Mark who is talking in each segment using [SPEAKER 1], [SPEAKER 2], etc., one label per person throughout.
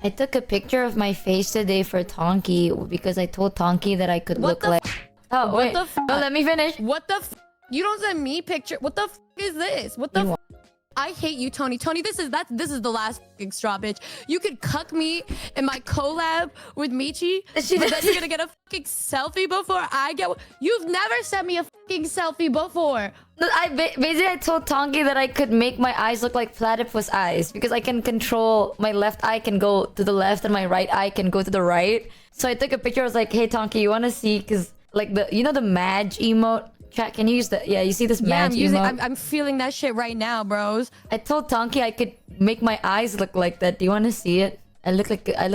[SPEAKER 1] I took a picture of my face today for Tonki because I told Tonki that I could look like... Oh, wait.
[SPEAKER 2] What the
[SPEAKER 1] no, let me finish.
[SPEAKER 2] What the You don't send me picture. What the is this? What the I hate you, Tony. Tony, this is the last fucking straw, bitch. You could cuck me in my collab with Michi, but then you're gonna get a fucking selfie before I get one. You've never sent me a fucking selfie before.
[SPEAKER 1] Basically, I told Tonki that I could make my eyes look like platypus eyes because I can control my left eye can go to the left and my right eye can go to the right. So I took a picture. I was like, "Hey, Tonki, you want to see?" Because like the Madge emote. Chat, can you use that? Yeah, you see this Madge emote?
[SPEAKER 2] I'm feeling that shit right now, bros.
[SPEAKER 1] I told Tonki I could make my eyes look like that. Do you want to see it? I look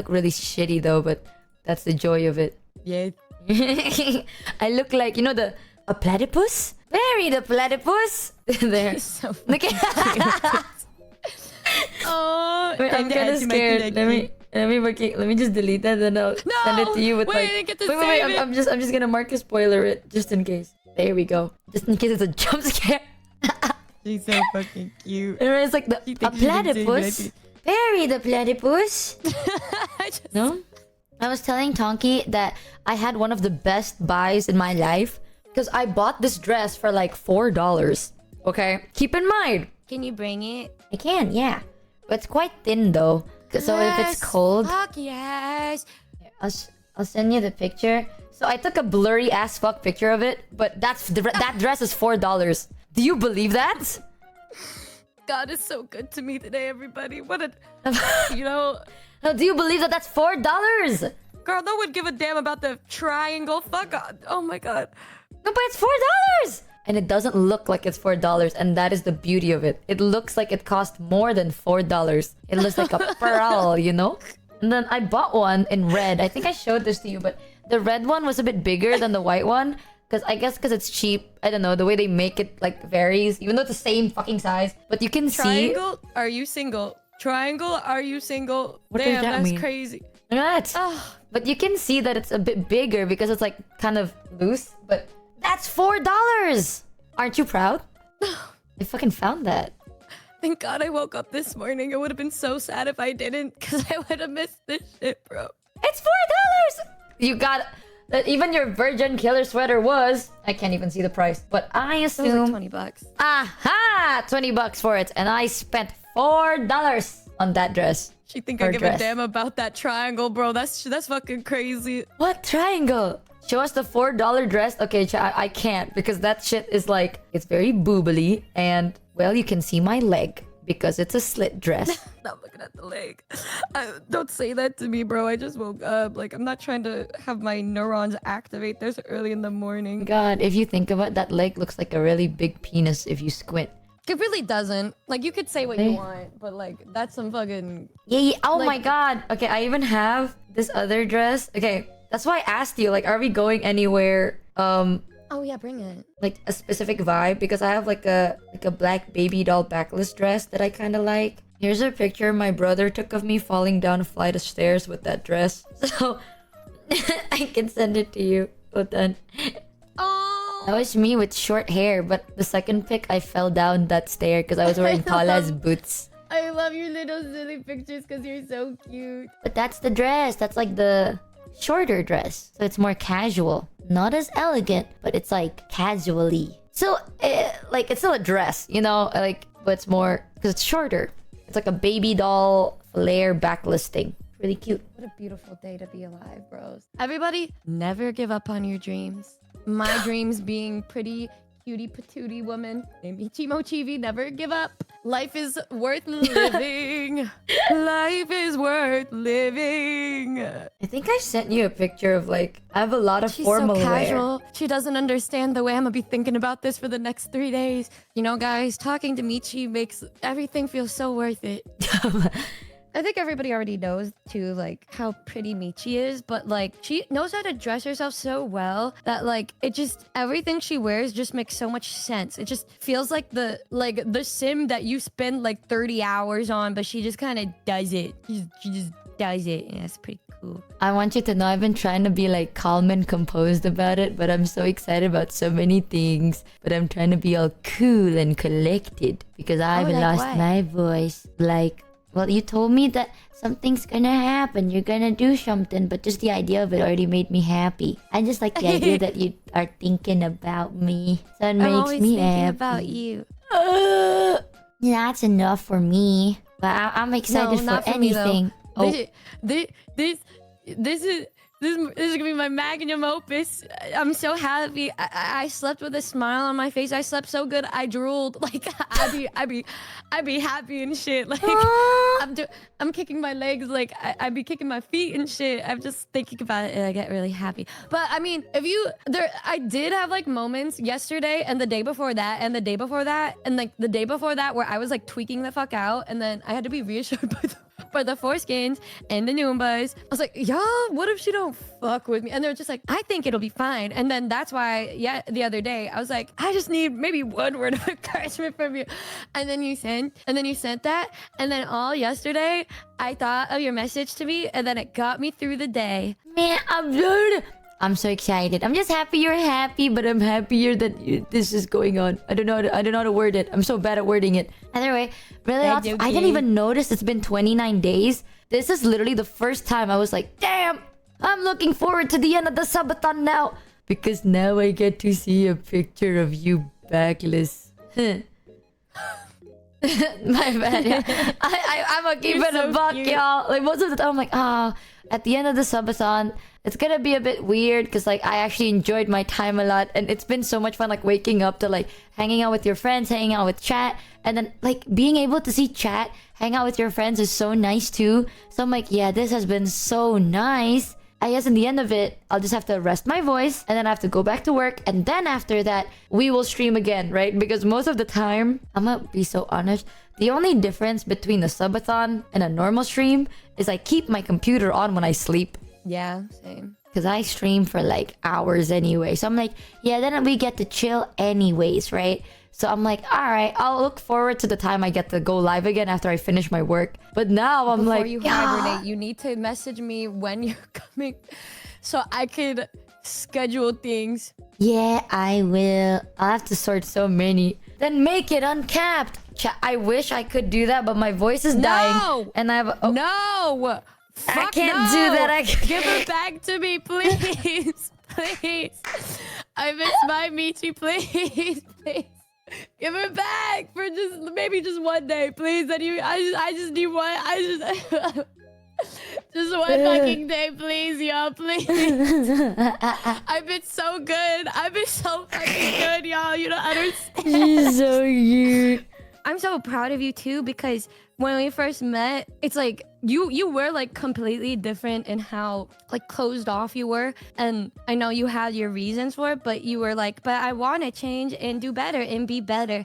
[SPEAKER 1] really shitty though, but that's the joy of it.
[SPEAKER 2] Yeah.
[SPEAKER 1] I look like a platypus. Bury the platypus. There.
[SPEAKER 2] So
[SPEAKER 1] Look at.
[SPEAKER 2] Oh,
[SPEAKER 1] wait, I'm kind of scared. Let me just delete that, then I'll send it to you with
[SPEAKER 2] wait, I didn't get to
[SPEAKER 1] wait.
[SPEAKER 2] save it.
[SPEAKER 1] I'm just gonna mark a spoiler it just in case. There we go. Just in case it's a jump scare.
[SPEAKER 2] She's so fucking cute.
[SPEAKER 1] And it's like a platypus. Bury the platypus. No? I was telling Tonki that I had one of the best buys in my life because I bought this dress for like $4. Okay? Keep in mind.
[SPEAKER 2] Can you bring it?
[SPEAKER 1] I can, yeah. But it's quite thin though. So if it's cold...
[SPEAKER 2] Fuck yes.
[SPEAKER 1] I'll send you the picture. So I took a blurry as fuck picture of it, but that dress is $4. Do you believe that?
[SPEAKER 2] God is so good to me today, everybody. What a, No,
[SPEAKER 1] do you believe that that's $4?
[SPEAKER 2] Girl, no one give a damn about the triangle. Fuck on. Oh my god.
[SPEAKER 1] No, but it's $4! And it doesn't look like it's $4, and that is the beauty of it. It looks like it cost more than $4. It looks like a pearl, And then I bought one in red. I think I showed this to you, but the red one was a bit bigger than the white one. Because it's cheap. I don't know. The way they make it like varies. Even though it's the same fucking size. But you can see...
[SPEAKER 2] Triangle, are you single? Triangle, are you single?
[SPEAKER 1] What
[SPEAKER 2] Damn,
[SPEAKER 1] does that
[SPEAKER 2] that's
[SPEAKER 1] mean?
[SPEAKER 2] crazy.
[SPEAKER 1] Right. But you can see that it's a bit bigger because it's like kind of loose. But that's $4! Aren't you proud? I fucking found that.
[SPEAKER 2] Thank God I woke up this morning. It would have been so sad if I didn't, because I would have missed this shit, bro.
[SPEAKER 1] It's $4! You got... Even your Virgin Killer sweater was... I can't even see the price. But I assume...
[SPEAKER 2] It was like $20.
[SPEAKER 1] Aha! $20 for it. And I spent $4 on that dress.
[SPEAKER 2] She think I give a damn about that triangle, bro. That's fucking crazy.
[SPEAKER 1] What triangle? Show us the $4 dress. Okay, I can't because that shit is like... It's very boobily. And, well, you can see my leg because it's a slit dress.
[SPEAKER 2] Stop looking at the leg. Don't say that to me, bro. I just woke up. Like, I'm not trying to have my neurons activate this early in the morning.
[SPEAKER 1] God, if you think about it, that leg looks like a really big penis if you squint.
[SPEAKER 2] It really doesn't. Like, you could say what you want, but like, that's some fucking...
[SPEAKER 1] Yeah. Oh
[SPEAKER 2] like,
[SPEAKER 1] my God. Okay, I even have this other dress. Okay, that's why I asked you, like, are we going anywhere?
[SPEAKER 2] Oh yeah, bring it.
[SPEAKER 1] Like a specific vibe because I have like a black baby doll backless dress that I kind of like. Here's a picture my brother took of me falling down a flight of stairs with that dress. So I can send it to you. Hold on.
[SPEAKER 2] Oh.
[SPEAKER 1] That was me with short hair, but the second pic I fell down that stair because I was wearing Paula's boots.
[SPEAKER 2] I love your little silly pictures because you're so cute.
[SPEAKER 1] But that's the dress. That's like the shorter dress. So it's more casual. Not as elegant, but it's like casually. So, like, it's still a dress, Like, but it's more, because it's shorter. It's like a baby doll flare backless thing. Really cute.
[SPEAKER 2] What a beautiful day to be alive, bros. Everybody, never give up on your dreams. My dreams being pretty cutie patootie woman named Michi Mochievee. Never give up. Life is worth living. Life is worth living.
[SPEAKER 1] I think I sent you a picture of like, I have a lot of
[SPEAKER 2] She's
[SPEAKER 1] formal
[SPEAKER 2] so casual.
[SPEAKER 1] wear.
[SPEAKER 2] She doesn't understand the way I'm gonna be thinking about this for the next 3 days. Guys, talking to Michi makes everything feel so worth it. I think everybody already knows too, like, how pretty Michi is, but like, she knows how to dress herself so well that like, everything she wears just makes so much sense. It just feels like the sim that you spend like 30 hours on, but she just kind of does it. She just does it, and that's pretty cool.
[SPEAKER 1] I want you to know I've been trying to be like calm and composed about it, but I'm so excited about so many things. But I'm trying to be all cool and collected because I haven't lost my voice. Like, Well, you told me that something's gonna happen. You're gonna do something, but just the idea of it already made me happy. I just like the idea that you are thinking about me. So it
[SPEAKER 2] I'm
[SPEAKER 1] makes
[SPEAKER 2] always
[SPEAKER 1] me
[SPEAKER 2] thinking
[SPEAKER 1] happy.
[SPEAKER 2] about you.
[SPEAKER 1] That's enough for me. But I'm excited for
[SPEAKER 2] not for me, though.
[SPEAKER 1] anything. Oh,
[SPEAKER 2] This is gonna be my magnum opus. I'm so happy. I slept with a smile on my face. I slept so good. I drooled. Like I'd be happy and shit. Like I'm kicking my legs. Like I'd be kicking my feet and shit. I'm just thinking about it and I get really happy. But I mean, I did have like moments yesterday and the day before that and the day before that and like the day before that where I was like tweaking the fuck out and then I had to be reassured by the foreskins and the Noombas. I was like, y'all, what if she don't fuck with me? And they're just like, I think it'll be fine. And then that's why, yeah, the other day I was like, I just need maybe one word of encouragement from you. And then you sent that. And then all yesterday, I thought of your message to me, and then it got me through the day.
[SPEAKER 1] man, I'm so excited. I'm just happy you're happy, but I'm happier that this is going on. I don't know how to word it. I'm so bad at wording it. Either way, really,
[SPEAKER 2] That's
[SPEAKER 1] I
[SPEAKER 2] okay.
[SPEAKER 1] didn't even notice it's been 29 days. This is literally the first time I was like, damn, I'm looking forward to the end of the subathon now. Because now I get to see a picture of you backless. My bad. Yeah. I'm gonna keep
[SPEAKER 2] You're
[SPEAKER 1] it a
[SPEAKER 2] so
[SPEAKER 1] buck,
[SPEAKER 2] cute.
[SPEAKER 1] y'all. Like most of the time, I'm like, at the end of the subathon, it's gonna be a bit weird because like I actually enjoyed my time a lot, and it's been so much fun. Like waking up to like hanging out with your friends, hanging out with chat, and then like being able to see chat, hang out with your friends is so nice too. So I'm like, yeah, this has been so nice. I guess in the end of it, I'll just have to rest my voice and then I have to go back to work. And then after that, we will stream again, right? Because most of the time, I'm gonna be so honest, the only difference between a subathon and a normal stream is I keep my computer on when I sleep.
[SPEAKER 2] Yeah, same.
[SPEAKER 1] Because I stream for like hours anyway. So I'm like, yeah, then we get to chill anyways, right? So I'm like, all right, I'll look forward to the time I get to go live again after I finish my work. But now I'm
[SPEAKER 2] Before
[SPEAKER 1] like,
[SPEAKER 2] you
[SPEAKER 1] yeah.
[SPEAKER 2] hibernate, you need to message me when you're coming so I could schedule things.
[SPEAKER 1] Yeah, I will. I'll have to sort so many. Then make it uncapped. I wish I could do that, but my voice is dying.
[SPEAKER 2] No!
[SPEAKER 1] And I have...
[SPEAKER 2] No! Fuck
[SPEAKER 1] I can't
[SPEAKER 2] no!
[SPEAKER 1] do that.
[SPEAKER 2] Give it back to me, please. Please. I miss my Michi, please. Please. Give it back for just one day, please. And I just need one. Just one fucking day, please, y'all, please. I've been so good. I've been so fucking good, y'all. You don't understand.
[SPEAKER 1] She's so cute.
[SPEAKER 2] I'm so proud of you too, because when we first met, it's like you were like completely different in how like closed off you were, and I know you had your reasons for it, but you were like, but I want to change and do better and be better.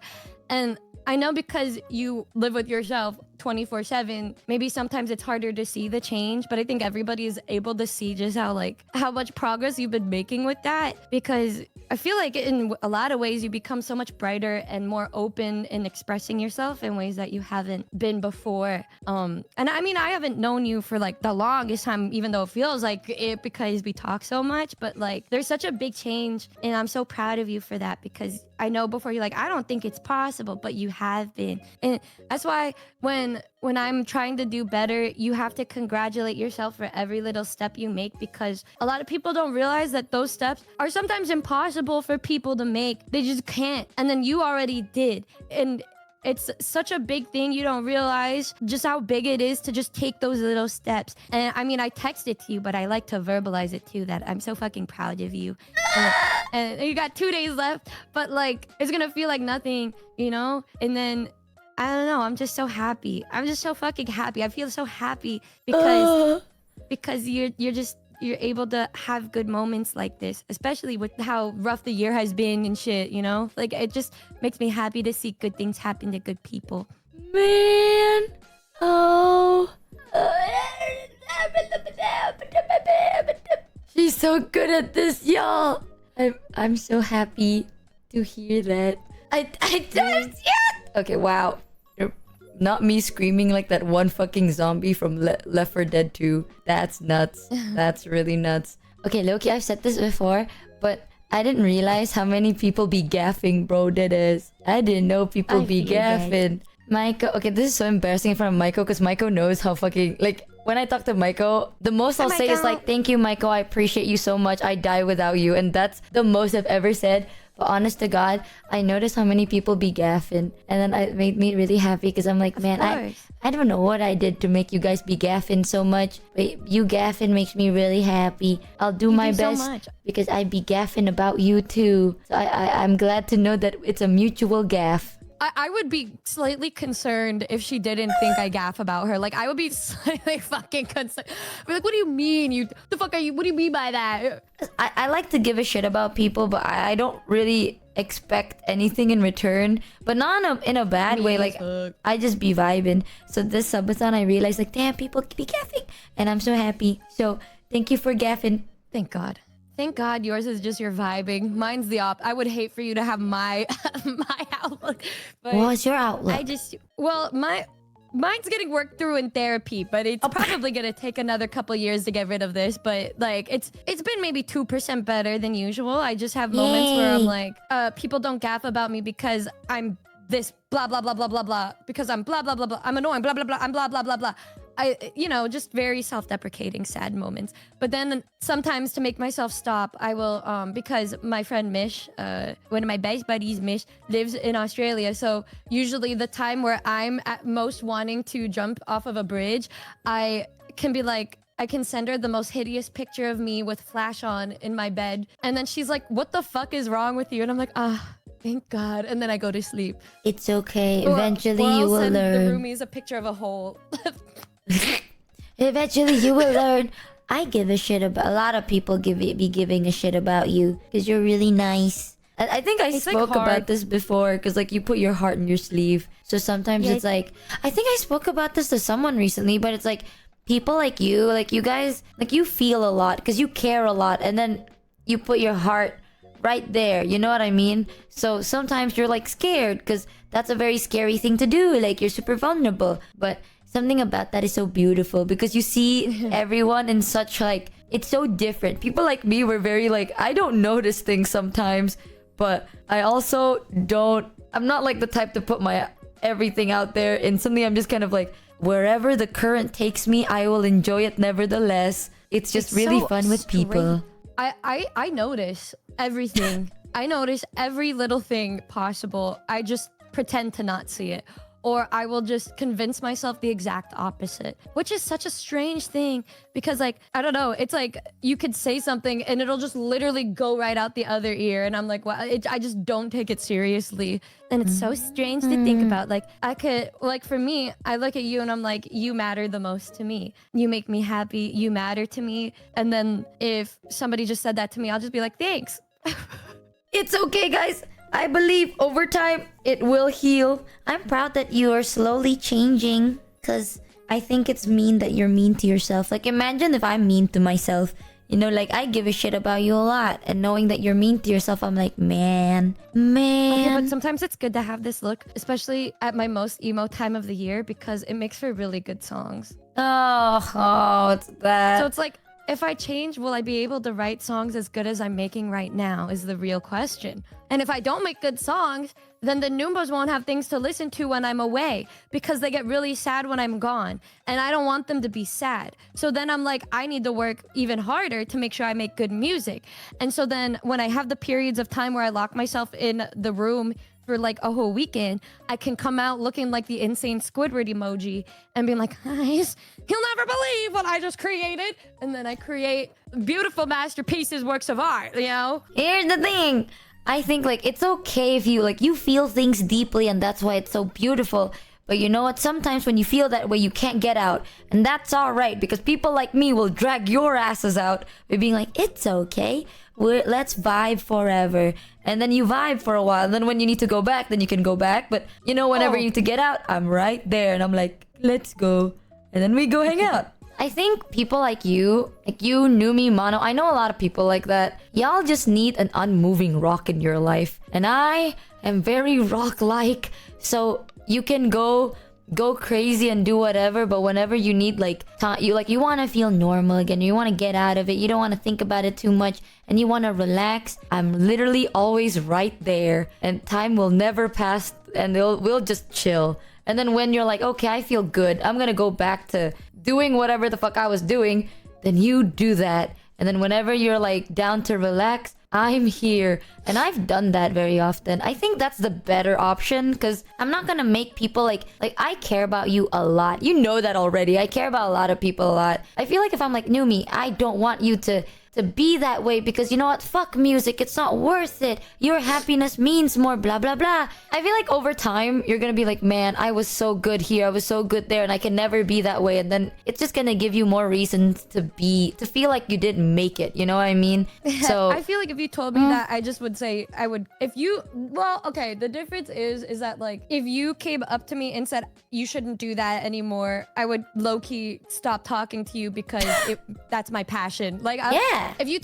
[SPEAKER 2] And I know because you live with yourself 24/7, maybe sometimes it's harder to see the change, but I think everybody is able to see just how much progress you've been making with that, because I feel like in a lot of ways you become so much brighter and more open in expressing yourself in ways that you haven't been before. And I mean, I haven't known you for like the longest time, even though it feels like it because we talk so much, but like there's such a big change, and I'm so proud of you for that, because I know before you're like, I don't think it's possible, but you have been. And that's why when I'm trying to do better, you have to congratulate yourself for every little step you make, because a lot of people don't realize that those steps are sometimes impossible for people to make. They just can't. And then you already did. And it's such a big thing. You don't realize just how big it is to just take those little steps. And I mean, I texted to you, but I like to verbalize it too, that I'm so fucking proud of you. And you got 2 days left, but like, it's gonna feel like nothing, you know? And then, I don't know, I'm just so happy. I'm just so fucking happy. I feel so happy because you're able to have good moments like this, especially with how rough the year has been and shit, you know? Like, it just makes me happy to see good things happen to good people.
[SPEAKER 1] Man. Oh. She's so good at this, y'all. I'm so happy to hear that. I just okay, wow. Not me screaming like that one fucking zombie from Left 4 Dead 2. That's nuts. That's really nuts. Okay, Loki, I've said this before, but I didn't realize how many people be gaffing, bro. That is. I didn't know people be gaffing. Maiko, okay, this is so embarrassing in front of Maiko because Maiko knows how fucking like when I talk to Maiko, the most I'll say is like, "Thank you, Maiko. I appreciate you so much. I die without you," and that's the most I've ever said. But honest to God, I noticed how many people be gaffing, and then it made me really happy because I'm like, man, I don't know what I did to make you guys be gaffing so much, but you gaffing makes me really happy. I'll do my best because I be gaffing about you too. So I'm glad to know that it's a mutual gaff.
[SPEAKER 2] I would be slightly concerned if she didn't think I gaff about her. Like, I would be slightly fucking concerned. I'd be like, what do you mean? The fuck are you? What do you mean by that?
[SPEAKER 1] I like to give a shit about people, but I don't really expect anything in return. But not in a bad way. Like, I just be vibing. So this subathon, I realized, like, damn, people be gaffing. And I'm so happy. So thank you for gaffing.
[SPEAKER 2] Thank God. Thank God yours is just your vibing. Mine's the op. I would hate for you to have my my outlook. But
[SPEAKER 1] what's your outlook?
[SPEAKER 2] Mine's getting worked through in therapy, but it's probably gonna take another couple years to get rid of this. But like it's been maybe 2% better than usual. I just have moments where I'm like, people don't gaff about me because I'm this blah blah blah blah blah blah. Because I'm blah blah blah blah. I'm annoying, blah blah blah, I'm blah blah blah blah. Just very self-deprecating, sad moments. But then sometimes to make myself stop, I will, because my friend Mish, one of my best buddies, Mish, lives in Australia. So usually the time where I'm at most wanting to jump off of a bridge, I can be like, I can send her the most hideous picture of me with flash on in my bed. And then she's like, what the fuck is wrong with you? And I'm like, thank God. And then I go to sleep.
[SPEAKER 1] It's okay. Eventually you will learn.
[SPEAKER 2] The roomies a picture of a hole.
[SPEAKER 1] Eventually you will learn. I give a shit about a lot of people be giving a shit about you because you're really nice. I think I spoke about this before because like you put your heart in your sleeve. So sometimes it's like I think I spoke about this to someone recently, but it's like people like you guys, like you feel a lot because you care a lot, and then you put your heart right there. You know what I mean? So sometimes you're like scared because that's a very scary thing to do. Like you're super vulnerable, but something about that is so beautiful because you see everyone in such like it's so different. People like me were very like I don't notice things sometimes, but I also I'm not like the type to put my everything out there in something. I'm just kind of like wherever the current takes me, I will enjoy it nevertheless. It's just really so fun with people.
[SPEAKER 2] I notice everything. I notice every little thing possible. I just pretend to not see it. Or I will just convince myself the exact opposite, which is such a strange thing because like, I don't know, it's like you could say something and it'll just literally go right out the other ear. And I'm like, well, I just don't take it seriously. And it's so strange to think about. Like I could, like for me, I look at you and I'm like, you matter the most to me. You make me happy. You matter to me. And then if somebody just said that to me, I'll just be like, thanks.
[SPEAKER 1] It's okay, guys. I believe over time it will heal. I'm proud that you are slowly changing because I think it's mean that you're mean to yourself. Like imagine if I'm mean to myself. You know, like I give a shit about you a lot, and knowing that you're mean to yourself, I'm like, man.
[SPEAKER 2] Okay, but sometimes it's good to have this look, especially at my most emo time of the year because it makes for really good songs.
[SPEAKER 1] Oh, it's that.
[SPEAKER 2] So it's like, if I change, will I be able to write songs as good as I'm making right now is the real question. And if I don't make good songs, then the Noombas won't have things to listen to when I'm away because they get really sad when I'm gone. And I don't want them to be sad. So then I'm like, I need to work even harder to make sure I make good music. And so then when I have the periods of time where I lock myself in the room for like a whole weekend, I can come out looking like the insane Squidward emoji and being like, guys, you'll never believe what I just created. And then I create beautiful masterpieces, works of art, you know?
[SPEAKER 1] Here's the thing. I think like it's okay if you feel things deeply and that's why it's so beautiful. But you know what? Sometimes when you feel that way, you can't get out. And that's all right because people like me will drag your asses out by being like, it's okay. Let's vibe forever. And then you vibe for a while. And then when you need to go back, then you can go back. But you know, whenever you need to get out, I'm right there. And I'm like, let's go. And then we go hang out. I think people like you, Numi, Mono, I know a lot of people like that. Y'all just need an unmoving rock in your life. And I am very rock-like. So you can go crazy and do whatever, but whenever you need like time, you want to feel normal again, you want to get out of it, you don't want to think about it too much, and you want to relax, I'm literally always right there, and time will never pass, and we'll just chill. And then when you're like, okay, I feel good, I'm gonna go back to doing whatever the fuck I was doing, then you do that. And then whenever you're like down to relax, I'm here. And I've done that very often. I think that's the better option, because I'm not gonna make people like I care about you a lot. You know that already. I care about a lot of people a lot. I feel like if I'm like, Numi, I don't want you to be that way, because you know what? Fuck music. It's not worth it. Your happiness means more, blah, blah, blah. I feel like over time, you're gonna be like, man, I was so good here. I was so good there, and I can never be that way. And then it's just gonna give you more reasons to feel like you didn't make it. You know what I mean? So
[SPEAKER 2] I feel like if you told me that, I just would say, I would, if you, well, okay, the difference is that like, if you came up to me and said, you shouldn't do that anymore, I would low-key stop talking to you, because that's my passion. Like,
[SPEAKER 1] yeah.
[SPEAKER 2] If you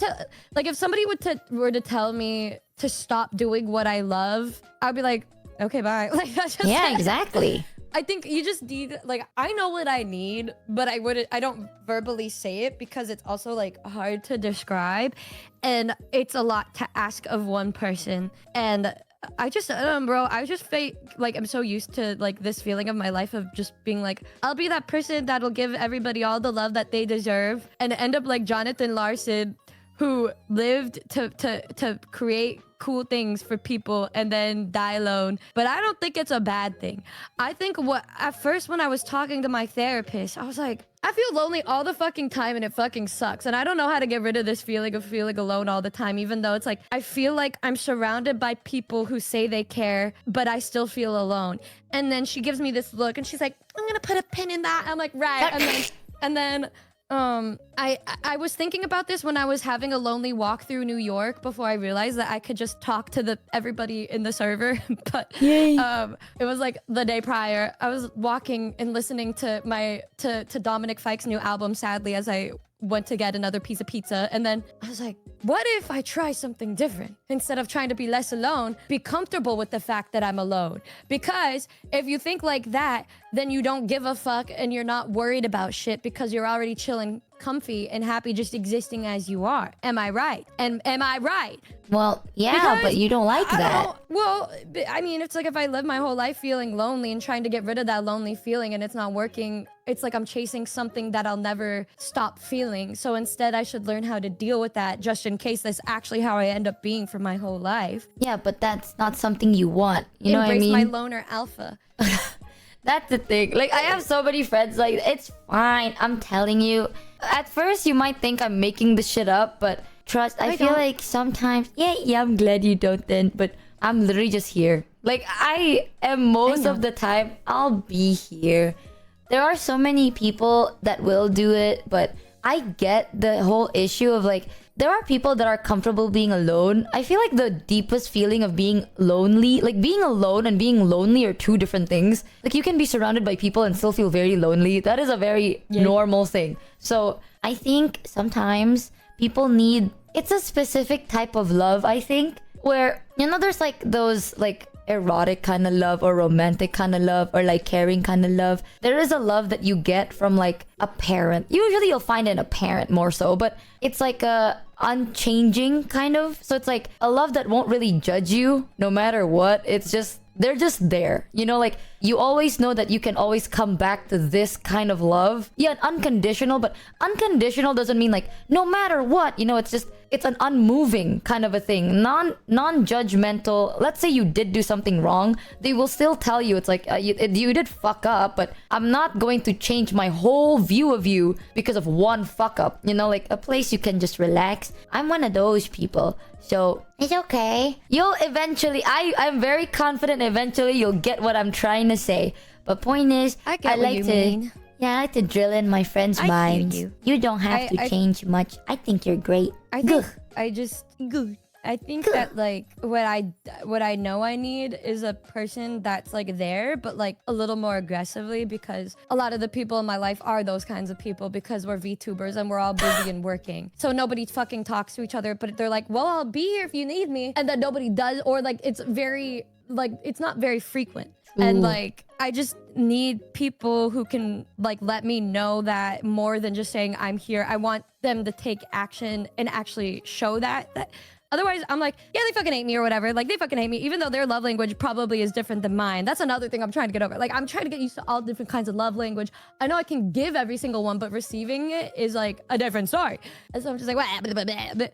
[SPEAKER 2] if somebody were to tell me to stop doing what I love, I'd be like, okay, bye. Like, that's just
[SPEAKER 1] yeah, exactly.
[SPEAKER 2] I think you just need, like, I know what I need, but I don't verbally say it, because it's also like hard to describe, and it's a lot to ask of one person. And I just, bro, I just feel like I'm so used to like this feeling of my life of just being like, I'll be that person that'll give everybody all the love that they deserve, and end up like Jonathan Larson, who lived to create cool things for people and then die alone. But I don't think it's a bad thing. I think at first when I was talking to my therapist, I was like, I feel lonely all the fucking time, and it fucking sucks. And I don't know how to get rid of this feeling of feeling alone all the time, even though it's like, I feel like I'm surrounded by people who say they care, but I still feel alone. And then she gives me this look and she's like, I'm gonna put a pin in that. I'm like, right. And then I was thinking about this when I was having a lonely walk through New York, before I realized that I could just talk to everybody in the server. But
[SPEAKER 1] Yay.
[SPEAKER 2] it was like the day prior. I was walking and listening to Dominic Fike's new album, sadly, as I went to get another piece of pizza. And then I was like, what if I try something different? Instead of trying to be less alone, be comfortable with the fact that I'm alone. Because if you think like that, then you don't give a fuck and you're not worried about shit, because you're already chilling, comfy, and happy just existing as you are. Am I right? And am I right?
[SPEAKER 1] Well, yeah,
[SPEAKER 2] Because
[SPEAKER 1] but you don't like that.
[SPEAKER 2] Well, I mean, it's like if I live my whole life feeling lonely and trying to get rid of that lonely feeling and it's not working, it's like I'm chasing something that I'll never stop feeling. So instead, I should learn how to deal with that, just in case that's actually how I end up being for my whole life.
[SPEAKER 1] Yeah, but that's not something you want. You know what I mean?
[SPEAKER 2] Embrace my loner alpha.
[SPEAKER 1] That's the thing. Like, I have so many friends, like, it's fine. I'm telling you. At first, you might think I'm making this shit up, but trust, I feel like sometimes, yeah, I'm glad you don't then, but I'm literally just here. Like, I am most of the time, I'll be here. There are so many people that will do it, but I get the whole issue of like, there are people that are comfortable being alone. I feel like the deepest feeling of being lonely, like being alone and being lonely are two different things. Like, you can be surrounded by people and still feel very lonely. That is a very normal thing. So I think sometimes people need, it's a specific type of love, I think, where, you know, there's like those like erotic kind of love or romantic kind of love or like caring kind of love. There is a love that you get from like a parent. Usually you'll find it in a parent more so, but it's like a unchanging kind of. So it's like a love that won't really judge you no matter what. It's just, they're just there. You know, like you always know that you can always come back to this kind of love. Yeah, unconditional, but unconditional doesn't mean like no matter what, you know, it's just, it's an unmoving kind of a thing. Non-judgmental. Let's say you did do something wrong, they will still tell you, it's like you did fuck up, but I'm not going to change my whole view of you because of one fuck up. You know, like a place you can just relax. I'm one of those people. So it's okay. You'll eventually, I'm very confident eventually you'll get what I'm trying to say. But point is, I like to drill in my friends' minds. You don't have to change much. I think you're great.
[SPEAKER 2] I think that like what I know I need is a person that's like there, but like a little more aggressively, because a lot of the people in my life are those kinds of people, because we're VTubers and we're all busy and working. So nobody fucking talks to each other, but they're like, well, I'll be here if you need me. And then nobody does, or like it's very, like it's not very frequent. And like, I just need people who can like let me know that more than just saying I'm here. I want them to take action and actually show that Otherwise, I'm like, yeah, they fucking hate me or whatever. Like, they fucking hate me, even though their love language probably is different than mine. That's another thing I'm trying to get over. Like, I'm trying to get used to all different kinds of love language. I know I can give every single one, but receiving it is like a different story. And so I'm just like, blah, blah, blah, blah.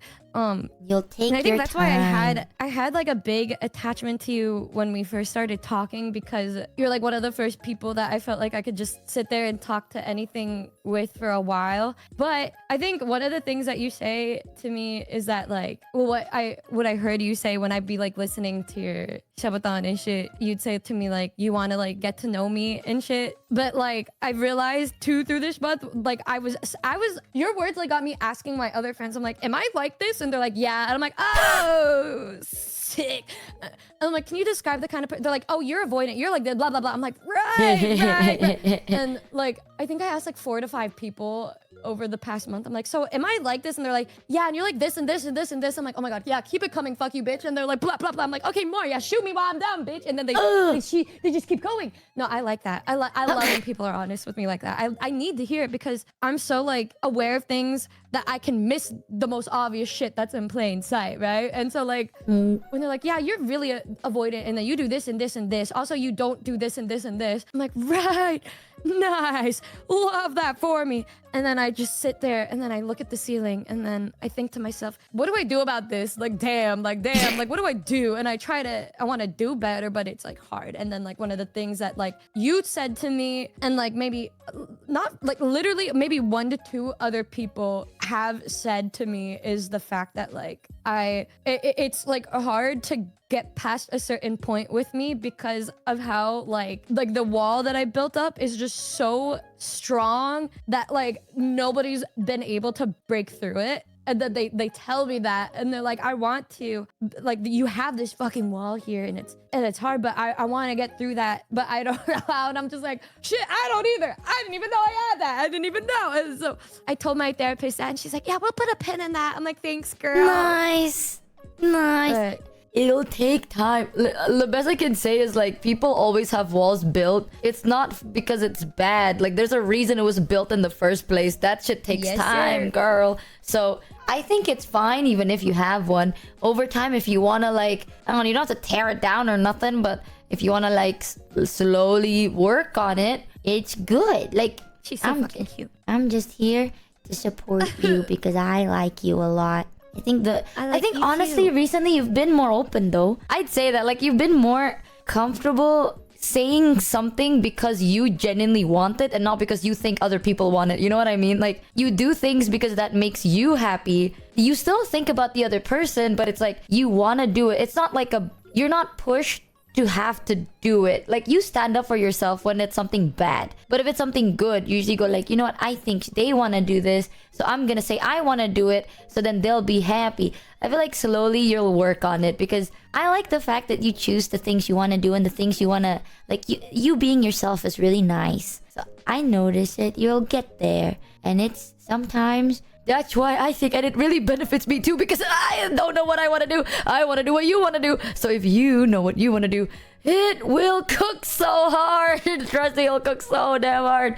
[SPEAKER 1] You'll take
[SPEAKER 2] and I think
[SPEAKER 1] your
[SPEAKER 2] that's
[SPEAKER 1] time.
[SPEAKER 2] why I had like a big attachment to you when we first started talking, because you're like one of the first people that I felt like I could just sit there and talk to anything with for a while. But I think one of the things that you say to me is that like, well, what I heard you say when I'd be like listening to your Shabaton and shit, you'd say to me like, you want to like get to know me and shit. But like, I realized too through this month, like I was your words like got me asking my other friends, I'm like, am I like this? And they're like, yeah. And I'm like, oh, sick. And I'm like, can you describe the kind of they're like, oh, you're avoidant, you're like blah blah blah. I'm like, right. And like, I think I asked like 4 to 5 people over the past month. I'm like, so am I like this? And they're like, yeah. And you're like this and this and this and this. I'm like, oh my god, yeah, keep it coming, fuck you, bitch. And they're like, blah blah blah. I'm like, okay, more, yeah, shoot me while I'm down, bitch. And then they just keep going. No, I like that. I love when people are honest with me like that. I need to hear it, because I'm so like aware of things that I can miss the most obvious shit that's in plain sight, right? And so like when they're like, yeah, you're really avoidant, and then you do this and this and this. Also, you don't do this and this and this. I'm like, right. Nice, love that for me. And then I just sit there and then I look at the ceiling and then I think to myself, what do I do about this? Like damn, like what do I do? And I want to do better, but it's like hard. And then like one of the things that like you said to me, and like maybe not like literally maybe 1 to 2 other people have said to me, is the fact that like it's like hard to get past a certain point with me because of how like the wall that I built up is just so strong that like nobody's been able to break through it. And then they tell me that, and they're like, I want to, like, you have this fucking wall here, and it's hard, but I want to get through that, but I don't know how. And I'm just like, shit, I don't either. I didn't even know I had that. I didn't even know. And so I told my therapist that, and she's like, yeah, we'll put a pin in that. I'm like, thanks, girl.
[SPEAKER 1] Nice. But it'll take time. The best I can say is like, people always have walls built. It's not because it's bad. Like, there's a reason it was built in the first place. That shit takes time, girl. So I think it's fine even if you have one. Over time, if you want to like, I don't know, you don't have to tear it down or nothing, but if you want to like slowly work on it, it's good. Like,
[SPEAKER 2] she's so fucking cute.
[SPEAKER 1] I'm just here to support you because I like you a lot. I think honestly, recently you've been more open though. I'd say that like you've been more comfortable saying something because you genuinely want it and not because you think other people want it. You know what I mean? Like, you do things because that makes you happy. You still think about the other person, but it's like you want to do it. It's not like you're not pushed to have to do it. Like, you stand up for yourself when it's something bad. But if it's something good, you usually go like, you know what, I think they want to do this, so I'm gonna say I want to do it, so then they'll be happy. I feel like slowly you'll work on it, because I like the fact that you choose the things you want to do and the things you want to, like, you being yourself is really nice. So I notice it. You'll get there. And it's sometimes... That's why I think, and it really benefits me too, because I don't know what I want to do. I want to do what you want to do. So if you know what you want to do, it will cook so hard. Trust me, it'll cook so damn hard.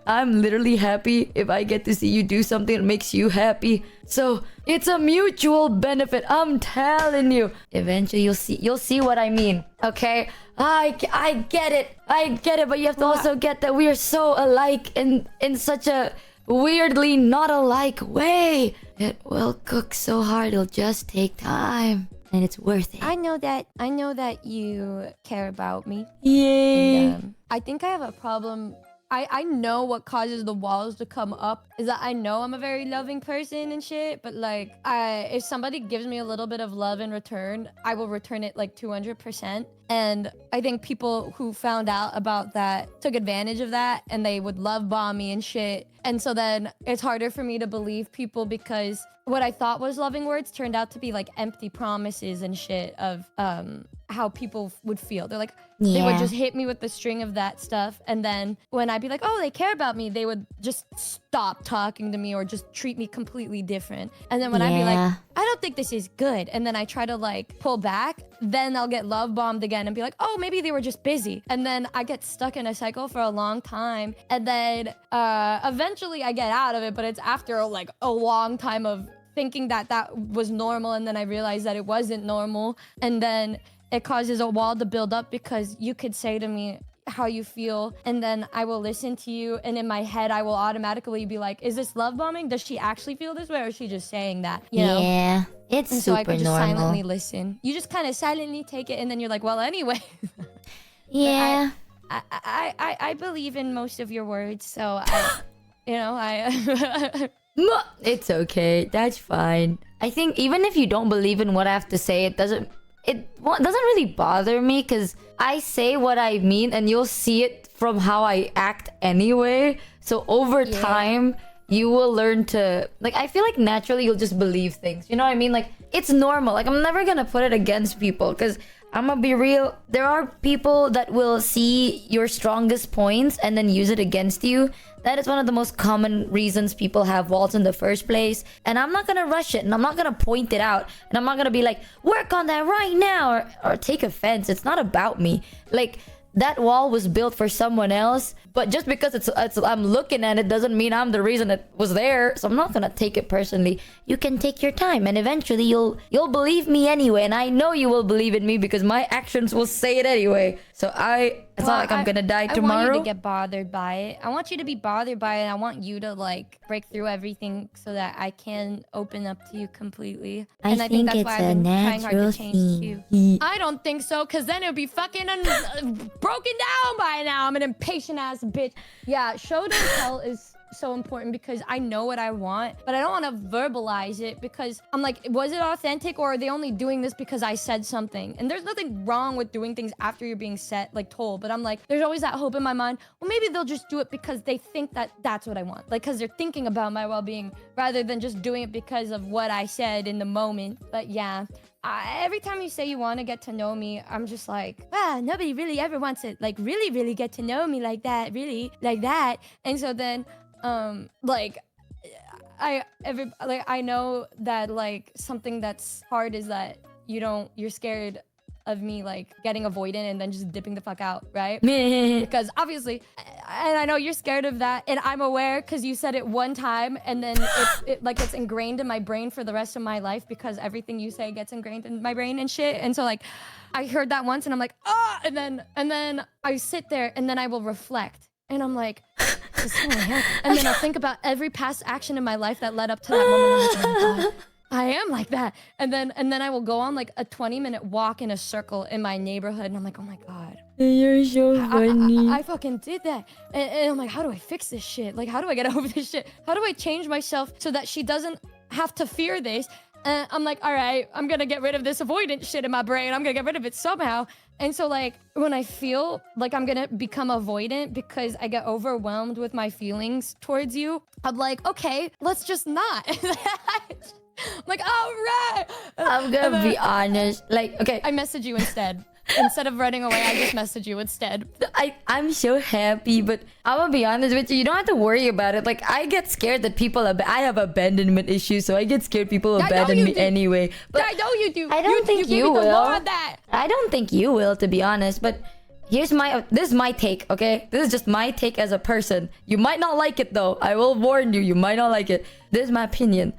[SPEAKER 1] I'm literally happy if I get to see you do something that makes you happy. So it's a mutual benefit. I'm telling you. Eventually you'll see what I mean. Okay? I get it. I get it, but you have to also get that we are so alike in such a weirdly not alike way. It will cook so hard, it'll just take time, and it's worth it.
[SPEAKER 2] I know that you care about me.
[SPEAKER 1] Yay.
[SPEAKER 2] And, I think I have a problem. I know what causes the walls to come up is that I know I'm a very loving person and shit, but like, if somebody gives me a little bit of love in return, I will return it like 200%. And I think people who found out about that took advantage of that, and they would love bomb me and shit. And so then it's harder for me to believe people, because what I thought was loving words turned out to be like empty promises and shit of how people would feel. They're like, they would just hit me with the string of that stuff, and then when I'd be like, oh, they care about me, they would just stop talking to me or just treat me completely different. And then when I'd be like, I don't think this is good, and then I try to like pull back, then I'll get love bombed again and be like, oh, maybe they were just busy. And then I get stuck in a cycle for a long time, and then eventually I get out of it, but it's after like a long time of thinking that that was normal, and then I realized that it wasn't normal, and then it causes a wall to build up because you could say to me how you feel, and then I will listen to you, and in my head I will automatically be like, is this love bombing? Does she actually feel this way, or is she just saying that, you know?
[SPEAKER 1] Yeah, it's
[SPEAKER 2] And
[SPEAKER 1] super
[SPEAKER 2] so I could just
[SPEAKER 1] normal.
[SPEAKER 2] silently listen. You just kind of silently take it, and then you're like, well, anyway.
[SPEAKER 1] Yeah.
[SPEAKER 2] I believe in most of your words, so I, you know, I.
[SPEAKER 1] It's okay. That's fine. I think even if you don't believe in what I have to say, it doesn't really bother me because I say what I mean and you'll see it from how I act anyway. So over time, you will learn to, like, I feel like naturally you'll just believe things. You know what I mean? Like, it's normal. Like, I'm never gonna put it against people because I'm gonna be real. There are people that will see your strongest points and then use it against you. That is one of the most common reasons people have walls in the first place. And I'm not gonna rush it, and I'm not gonna point it out, and I'm not gonna be like, work on that right now, or take offense. It's not about me. Like, that wall was built for someone else, but just because it's I'm looking at it doesn't mean I'm the reason it was there. So I'm not gonna take it personally. You can take your time, and eventually you'll believe me anyway, and I know you will believe in me because my actions will say it anyway. So it's not like I'm gonna die tomorrow.
[SPEAKER 2] I want you to get bothered by it. I want you to be bothered by it. And I want you to like break through everything so that I can open up to you completely. And I think that's why I've been trying hard to change you. I don't think so, because then it would be fucking broken down by now. I'm an impatient ass bitch. Yeah, show don't tell is so important because I know what I want, but I don't want to verbalize it because I'm like, was it authentic, or are they only doing this because I said something? And there's nothing wrong with doing things after you're being told, but I'm like, there's always that hope in my mind, well, maybe they'll just do it because they think that that's what I want, like, because they're thinking about my well-being rather than just doing it because of what I said in the moment. But yeah, every time you say you want to get to know me, I'm just like, nobody really ever wants to like really get to know me like that, really like that. And so then like I know that like something that's hard is that you're scared of me like getting avoidant and then just dipping the fuck out, right? Because obviously, and I know you're scared of that, and I'm aware because you said it one time, and then it's ingrained in my brain for the rest of my life because everything you say gets ingrained in my brain and shit. And so like, I heard that once, and I'm like, and then I sit there, and then I will reflect, and I'm like, and then I'll think about every past action in my life that led up to that moment. And I'm like, oh my God, I am like that. And then I will go on like a 20-minute walk in a circle in my neighborhood, and I'm like, oh my God,
[SPEAKER 1] you're so funny.
[SPEAKER 2] I fucking did that. And I'm like, how do I fix this shit? Like, how do I get over this shit? How do I change myself so that she doesn't have to fear this? And I'm like, all right, I'm gonna get rid of this avoidant shit in my brain. I'm gonna get rid of it somehow. And so like, when I feel like I'm gonna become avoidant because I get overwhelmed with my feelings towards you, I'm like, okay, let's just not. I'm like, all right.
[SPEAKER 1] I'm gonna be honest. Like, okay,
[SPEAKER 2] I message you instead. Instead of running away, I just message you instead.
[SPEAKER 1] I'm so happy, but I'm gonna be honest with you. You don't have to worry about it. Like, I get scared that people. I have abandonment issues, so I get scared people abandon me anyway. But
[SPEAKER 2] I know you do.
[SPEAKER 1] I don't think you will.
[SPEAKER 2] That.
[SPEAKER 1] I don't think you will, to be honest. But this is my take, okay? This is just my take as a person. You might not like it though. I will warn you. You might not like it. This is my opinion.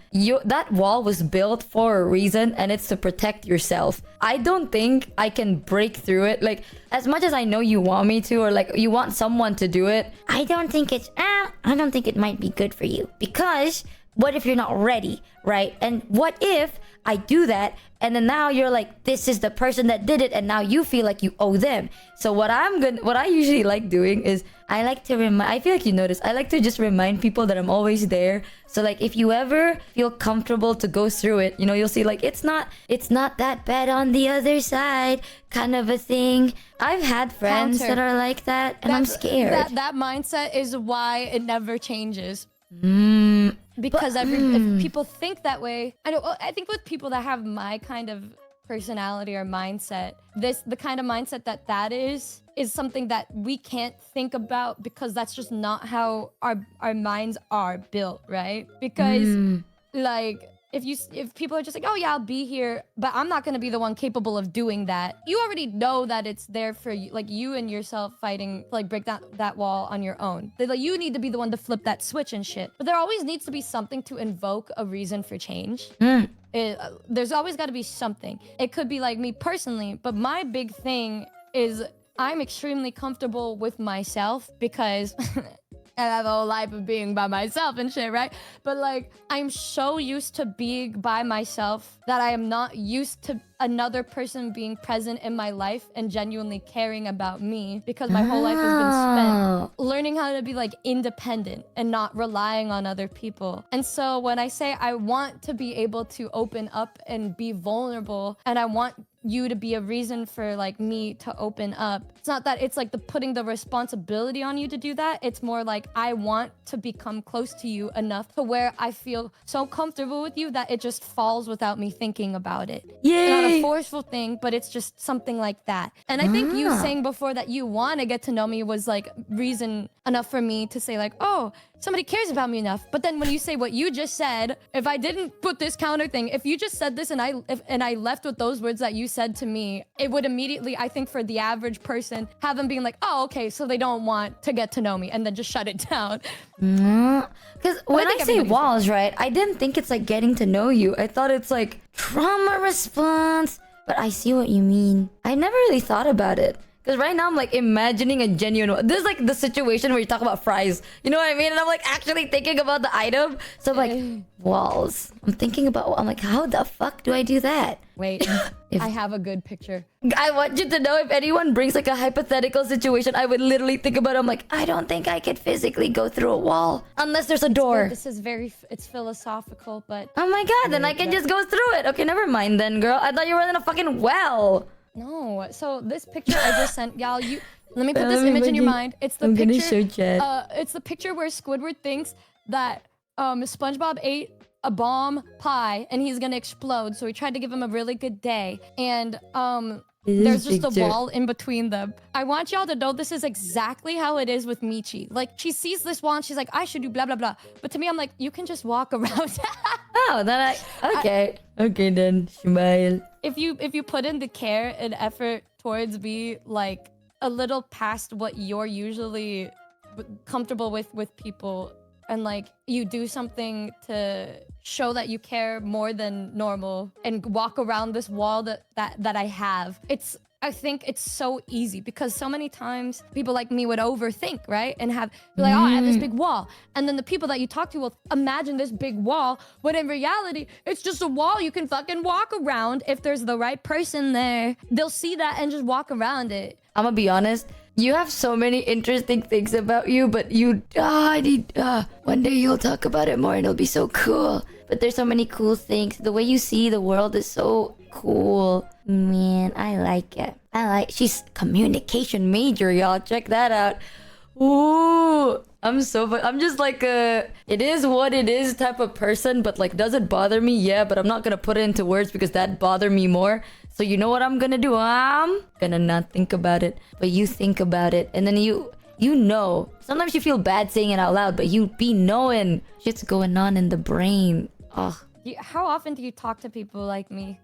[SPEAKER 1] That wall was built for a reason, and it's to protect yourself. I don't think I can break through it. Like, as much as I know you want me to, or like you want someone to do it, I don't think it might be good for you. Because what if you're not ready, right? And what if I do that, and then now you're like, this is the person that did it, and now you feel like you owe them. So what I usually like doing is I feel like you notice, I like to just remind people that I'm always there. So like, if you ever feel comfortable to go through it, you'll see like, it's not that bad on the other side, kind of a thing. I've had friends that are like that, and I'm scared.
[SPEAKER 2] That mindset is why it never changes. Because if people think that way, I think with people that have my kind of personality or mindset, the kind of mindset that is something that we can't think about because that's just not how our minds are built, right? Because like, if people are just like, oh yeah, I'll be here, but I'm not gonna be the one capable of doing that. You already know that it's there for you, like you and yourself fighting to like break that wall on your own. Like you need to be the one to flip that switch and shit. But there always needs to be something to invoke a reason for change. There's always got to be something. It could be like me personally, but my big thing is I'm extremely comfortable with myself because I have a whole life of being by myself and shit, right? But like, I'm so used to being by myself that I am not used to another person being present in my life and genuinely caring about me, because my whole life has been spent learning how to be like independent and not relying on other people. And so when I say I want to be able to open up and be vulnerable, and I want you to be a reason for like me to open up, it's not that it's like putting the responsibility on you to do that. It's more like I want to become close to you enough to where I feel so comfortable with you that it just falls without me thinking about it.
[SPEAKER 1] Yay!
[SPEAKER 2] Not a forceful thing, but it's just something like that. And I think you saying before that you want to get to know me was like reason enough for me to say like, oh, somebody cares about me enough. But then when you say what you just said, if I didn't put this counter thing, if you just said this and I left with those words that you said to me, it would immediately, I think for the average person, have them being like, oh, okay, so they don't want to get to know me, and then just shut it down.
[SPEAKER 1] Because when I say walls, right, I didn't think it's like getting to know you. I thought it's like trauma response. But I see what you mean. I never really thought about it. Because right now I'm like imagining a genuine... This is like the situation where you talk about fries. You know what I mean? And I'm like actually thinking about the item. So I'm like, walls. I'm thinking about... I'm like, how the fuck do I do that?
[SPEAKER 2] Wait, I have a good picture.
[SPEAKER 1] I want you to know, if anyone brings like a hypothetical situation, I would literally think about it. I'm like, I don't think I could physically go through a wall. Unless there's a door.
[SPEAKER 2] This is it's philosophical, but...
[SPEAKER 1] Oh my god, then I can just go through it. Okay, never mind then, girl. I thought you were in a fucking well.
[SPEAKER 2] No, so this picture I just sent y'all, let me put this image in your mind. It's the picture. It's the picture where Squidward thinks that SpongeBob ate a bomb pie and he's gonna explode. So he tried to give him a really good day, and there's just a wall in between them. I want y'all to know this is exactly how it is with Michi. Like, she sees this wall and she's like, I should do blah blah blah. But to me, I'm like, you can just walk around.
[SPEAKER 1] Oh, then okay then, smile.
[SPEAKER 2] If you put in the care and effort towards be like a little past what you're usually comfortable with people, and like you do something to show that you care more than normal and walk around this wall that I have, I think it's so easy, because so many times people like me would overthink, right? And be like, oh, I have this big wall. And then the people that you talk to will imagine this big wall, when in reality, it's just a wall you can fucking walk around. If there's the right person there, they'll see that and just walk around it.
[SPEAKER 1] I'm gonna be honest. You have so many interesting things about you, but one day you'll talk about it more and it'll be so cool. But there's so many cool things. The way you see the world is so cool. Man, I like it. She's communication major, y'all. Check that out. Ooh, I'm just like it is what it is type of person, but like, does it bother me? Yeah, but I'm not gonna put it into words because that'd bother me more. So you know what I'm gonna do? I'm gonna not think about it, but you think about it, and then you know. Sometimes you feel bad saying it out loud, but you be knowing shit's going on in the brain. Ugh.
[SPEAKER 2] How often do you talk to people like me?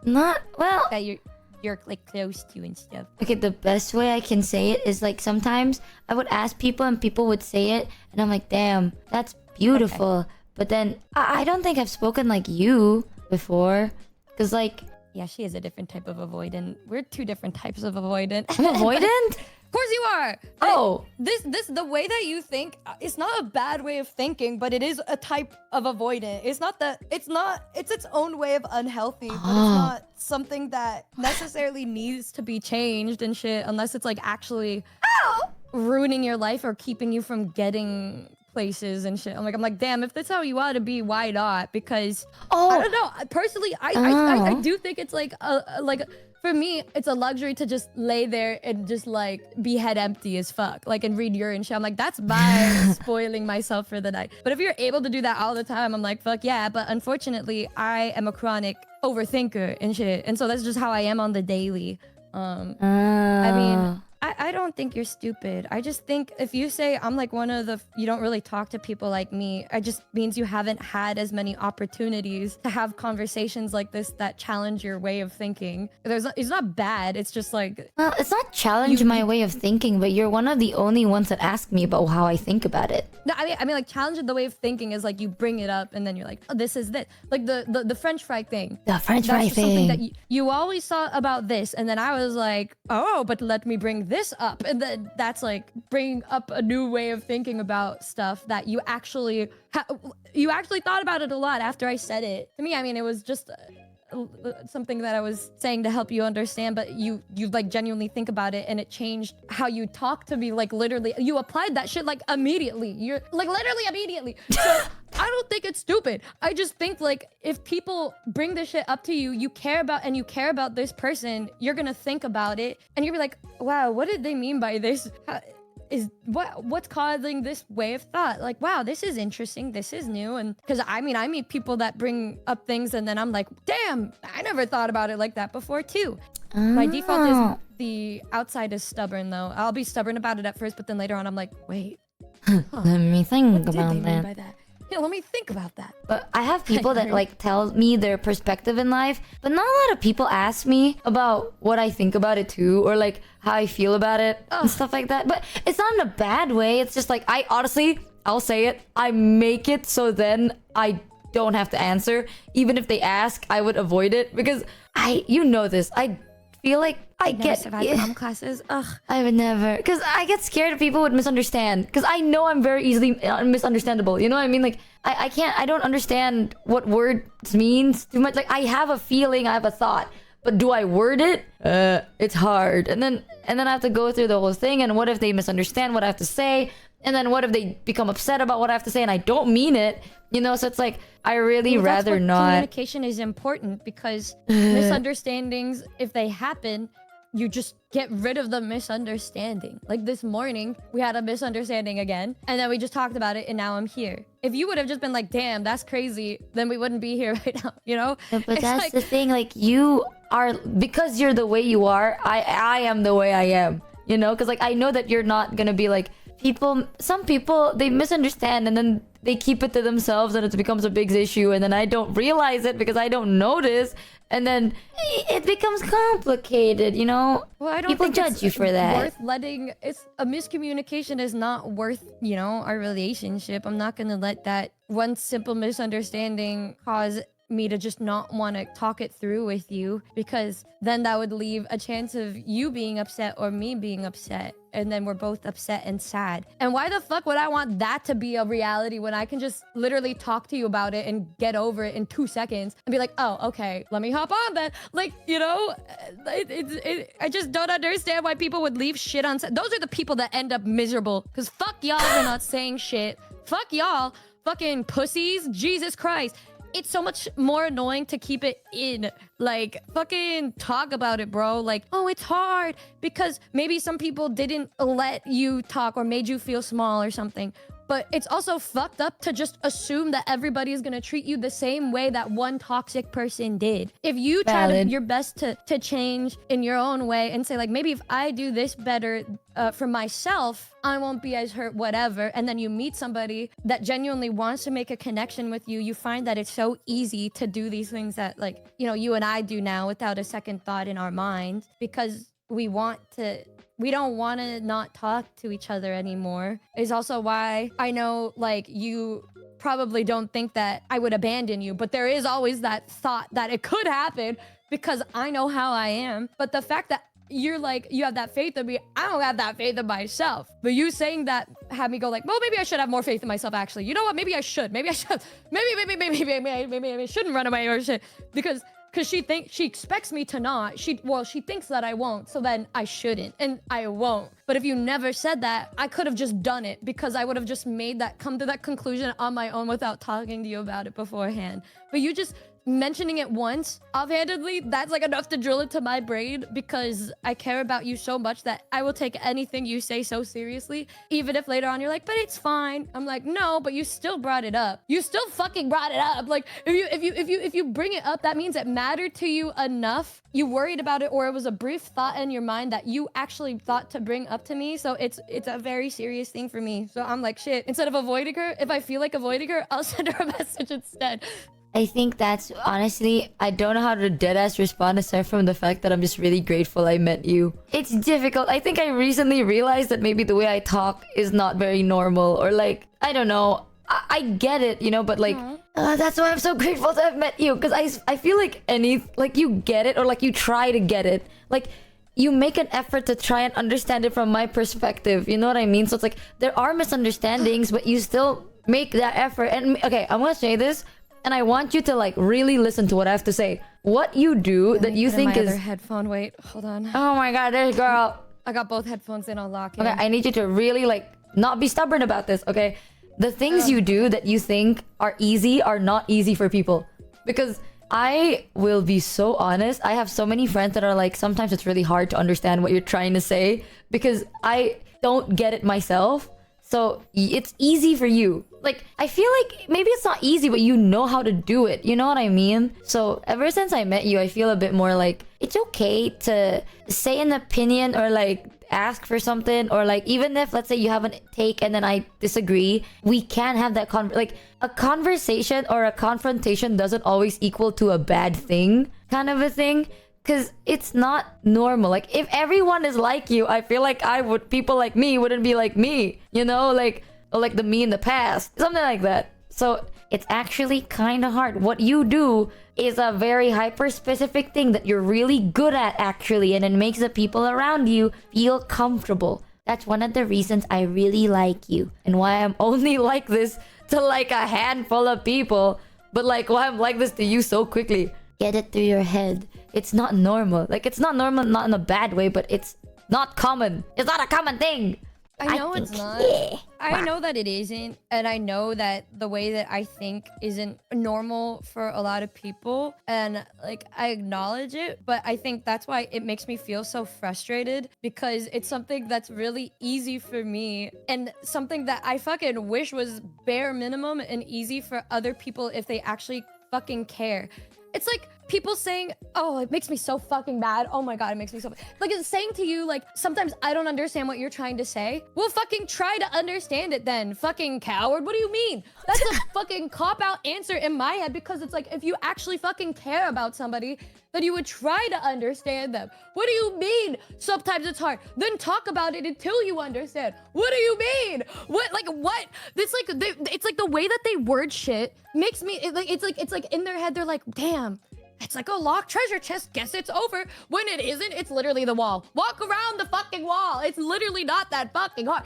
[SPEAKER 1] Not well.
[SPEAKER 2] That you're like close to and stuff.
[SPEAKER 1] Okay, the best way I can say it is like sometimes I would ask people and people would say it, and I'm like, damn, that's beautiful. Okay. But then I don't think I've spoken like you before. Cause like,
[SPEAKER 2] yeah, she is a different type of avoidant. We're two different types of avoidant.
[SPEAKER 1] I'm avoidant?
[SPEAKER 2] Of course you are.
[SPEAKER 1] Oh,
[SPEAKER 2] the way that you think, it's not a bad way of thinking, but it is a type of avoidant. It's its own way of unhealthy, but it's not something that necessarily needs to be changed and shit, unless it's like actually ruining your life or keeping you from getting places and shit. I'm like, damn, if that's how you ought to be, why not? Because I don't know. Personally, I do think it's like for me, it's a luxury to just lay there and just like be head empty as fuck, like, and read urine shit. I'm like, that's my spoiling myself for the night. But if you're able to do that all the time, I'm like, fuck yeah. But unfortunately, I am a chronic overthinker and shit, and so that's just how I am on the daily. I mean, I don't think you're stupid. I just think if you say I'm like one of the, you don't really talk to people like me, it just means you haven't had as many opportunities to have conversations like this that challenge your way of thinking. It's not bad. It's just like,
[SPEAKER 1] Well, it's not challenge my way of thinking, but you're one of the only ones that ask me about how I think about it.
[SPEAKER 2] no, I mean like challenge the way of thinking is like you bring it up and then you're like, oh, this is this. Like the French fry thing.
[SPEAKER 1] The French
[SPEAKER 2] That's
[SPEAKER 1] fry
[SPEAKER 2] just something
[SPEAKER 1] thing.
[SPEAKER 2] that you always thought about this, and then I was like, oh, but let me bring this up, and then that's like bringing up a new way of thinking about stuff that you actually you actually thought about it a lot after I said it. To me, I mean, it was just something that I was saying to help you understand, but you like genuinely think about it, and it changed how you talk to me. Like literally, you applied that shit like immediately. You're like literally immediately. So I don't think it's stupid. I just think like if people bring this shit up to you, you care about this person, you're gonna think about it, and you'll be like, wow, what did they mean by this? What's causing this way of thought? Like, wow, this is interesting, this is new. And because I mean, I meet people that bring up things and then I'm like, damn, I never thought about it like that before too. My default is the outside is stubborn though. I'll be stubborn about it at first, but then later on I'm like, wait,
[SPEAKER 1] Let me think
[SPEAKER 2] what did they
[SPEAKER 1] about
[SPEAKER 2] mean
[SPEAKER 1] that.
[SPEAKER 2] by that? Yeah, let me think about that.
[SPEAKER 1] But I have people that like tell me their perspective in life, but not a lot of people ask me about what I think about it too, or like how I feel about it and stuff like that. But it's not in a bad way. It's just like I honestly, I'll say it, I make it so then I don't have to answer. Even if they ask, I would avoid it because you know this. I feel like I get
[SPEAKER 2] survived prom classes. Ugh.
[SPEAKER 1] I would never, because I get scared if people would misunderstand. Because I know I'm very easily misunderstandable. You know what I mean? Like I don't understand what words means too much. Like I have a feeling, I have a thought, but do I word it? It's hard. And then I have to go through the whole thing. And what if they misunderstand what I have to say? And then what if they become upset about what I have to say and I don't mean it? You know, so it's like I really rather not.
[SPEAKER 2] Communication is important because misunderstandings, if they happen, you just get rid of the misunderstanding. Like this morning, we had a misunderstanding again, and then we just talked about it, and now I'm here. If you would have just been like, damn, that's crazy, then we wouldn't be here right now, you know?
[SPEAKER 1] But
[SPEAKER 2] It's
[SPEAKER 1] that's
[SPEAKER 2] like,
[SPEAKER 1] the thing, like you are, because you're the way you are, I am the way I am, you know? Because like I know that you're not gonna be like, some people, they misunderstand and then they keep it to themselves and it becomes a big issue, and then I don't realize it because I don't notice, and then it becomes complicated, you know?
[SPEAKER 2] well, I don't
[SPEAKER 1] people
[SPEAKER 2] think
[SPEAKER 1] judge
[SPEAKER 2] it's
[SPEAKER 1] you for that.
[SPEAKER 2] worth letting. It's a miscommunication is not worth, you know, our relationship. I'm not gonna let that one simple misunderstanding cause me to just not want to talk it through with you, because then that would leave a chance of you being upset or me being upset, and then we're both upset and sad. And why the fuck would I want that to be a reality when I can just literally talk to you about it and get over it in 2 seconds and be like, oh, okay, let me hop on then. Like, you know, I just don't understand why people would leave shit on. Those are the people that end up miserable, because fuck y'all for not saying shit. Fuck y'all, fucking pussies. Jesus Christ. It's so much more annoying to keep it in. Like, fucking talk about it, bro. Like, oh, it's hard because maybe some people didn't let you talk or made you feel small or something. But it's also fucked up to just assume that everybody is gonna treat you the same way that one toxic person did. If you try your best to change in your own way and say like, maybe if I do this better for myself, I won't be as hurt, whatever. And then you meet somebody that genuinely wants to make a connection with you. You find that it's so easy to do these things that, like, you know, you and I do now without a second thought in our mind, because we don't want to not talk to each other anymore. Is also why I know, like, you probably don't think that I would abandon you, but there is always that thought that it could happen because I know how I am. But the fact that you're like, you have that faith in me, I don't have that faith in myself. But you saying that had me go like, well, maybe I should have more faith in myself, actually. You know what? Maybe I should. Maybe I should. Maybe I shouldn't run away or shit. Because she expects me to not. She thinks that I won't, so then I shouldn't, and I won't. But if you never said that, I could have just done it, because I would have just come to that conclusion on my own without talking to you about it beforehand. But you just mentioning it once offhandedly, that's like enough to drill into my brain because I care about you so much that I will take anything you say so seriously, even if later on you're like, but it's fine. I'm like, no, but you still brought it up. You still fucking brought it up. Like if you bring it up, that means it mattered to you enough. You worried about it, or it was a brief thought in your mind that you actually thought to bring up to me. So it's a very serious thing for me. So I'm like, shit, instead of avoiding her, if I feel like avoiding her, I'll send her a message instead.
[SPEAKER 1] I think that's honestly, I don't know how to deadass respond aside from the fact that I'm just really grateful I met you. It's difficult. I think I recently realized that maybe the way I talk is not very normal, or like, I don't know. I get it, you know, but like, that's why I'm so grateful to have met you, because I feel like you get it, or like you try to get it. Like, you make an effort to try and understand it from my perspective. You know what I mean? So it's like, there are misunderstandings, but you still make that effort. And okay, I'm gonna say this, and I want you to like really listen to what I have to say. What you do that you think is...
[SPEAKER 2] other headphone. Wait, hold on.
[SPEAKER 1] Oh my god, there's girl.
[SPEAKER 2] I got both headphones in, I'll lock it.
[SPEAKER 1] Okay, I need you to really like not be stubborn about this, okay? The things you do that you think are easy are not easy for people. Because I will be so honest, I have so many friends that are like, sometimes it's really hard to understand what you're trying to say because I don't get it myself. So it's easy for you. Like, I feel like maybe it's not easy, but you know how to do it. You know what I mean? So ever since I met you, I feel a bit more like it's okay to say an opinion or like ask for something, or like even if let's say you have a take and then I disagree, we can have that like a conversation or a confrontation doesn't always equal to a bad thing kind of a thing. Because it's not normal. Like, if everyone is like you, I feel like people like me wouldn't be like me. You know, like, or like the me in the past. Something like that. So, it's actually kind of hard. What you do is a very hyper-specific thing that you're really good at, actually. And it makes the people around you feel comfortable. That's one of the reasons I really like you. And why I'm only like this to like a handful of people. But like, why I'm like this to you so quickly. Get it through your head. It's not normal. Like, it's not normal, not in a bad way, but it's not common. It's not a common thing.
[SPEAKER 2] I know it's not.
[SPEAKER 1] Yeah.
[SPEAKER 2] I know that it isn't. And I know that the way that I think isn't normal for a lot of people. And like, I acknowledge it. But I think that's why it makes me feel so frustrated, because it's something that's really easy for me and something that I fucking wish was bare minimum and easy for other people if they actually fucking care. It's like people saying, oh, it makes me so fucking mad. Oh my god, it makes me so mad. Like, it's saying to you, like, sometimes I don't understand what you're trying to say. Well, fucking try to understand it then, fucking coward. What do you mean? That's a fucking cop-out answer in my head, because it's like, if you actually fucking care about somebody, then you would try to understand them. What do you mean? Sometimes it's hard. Then talk about it until you understand. What do you mean? What? Like, what? It's like the way that they word shit makes me, it's like in their head, they're like, damn, it's like a locked treasure chest. Guess it's over. When it isn't, it's literally the wall. Walk around the fucking wall. It's literally not that fucking hard.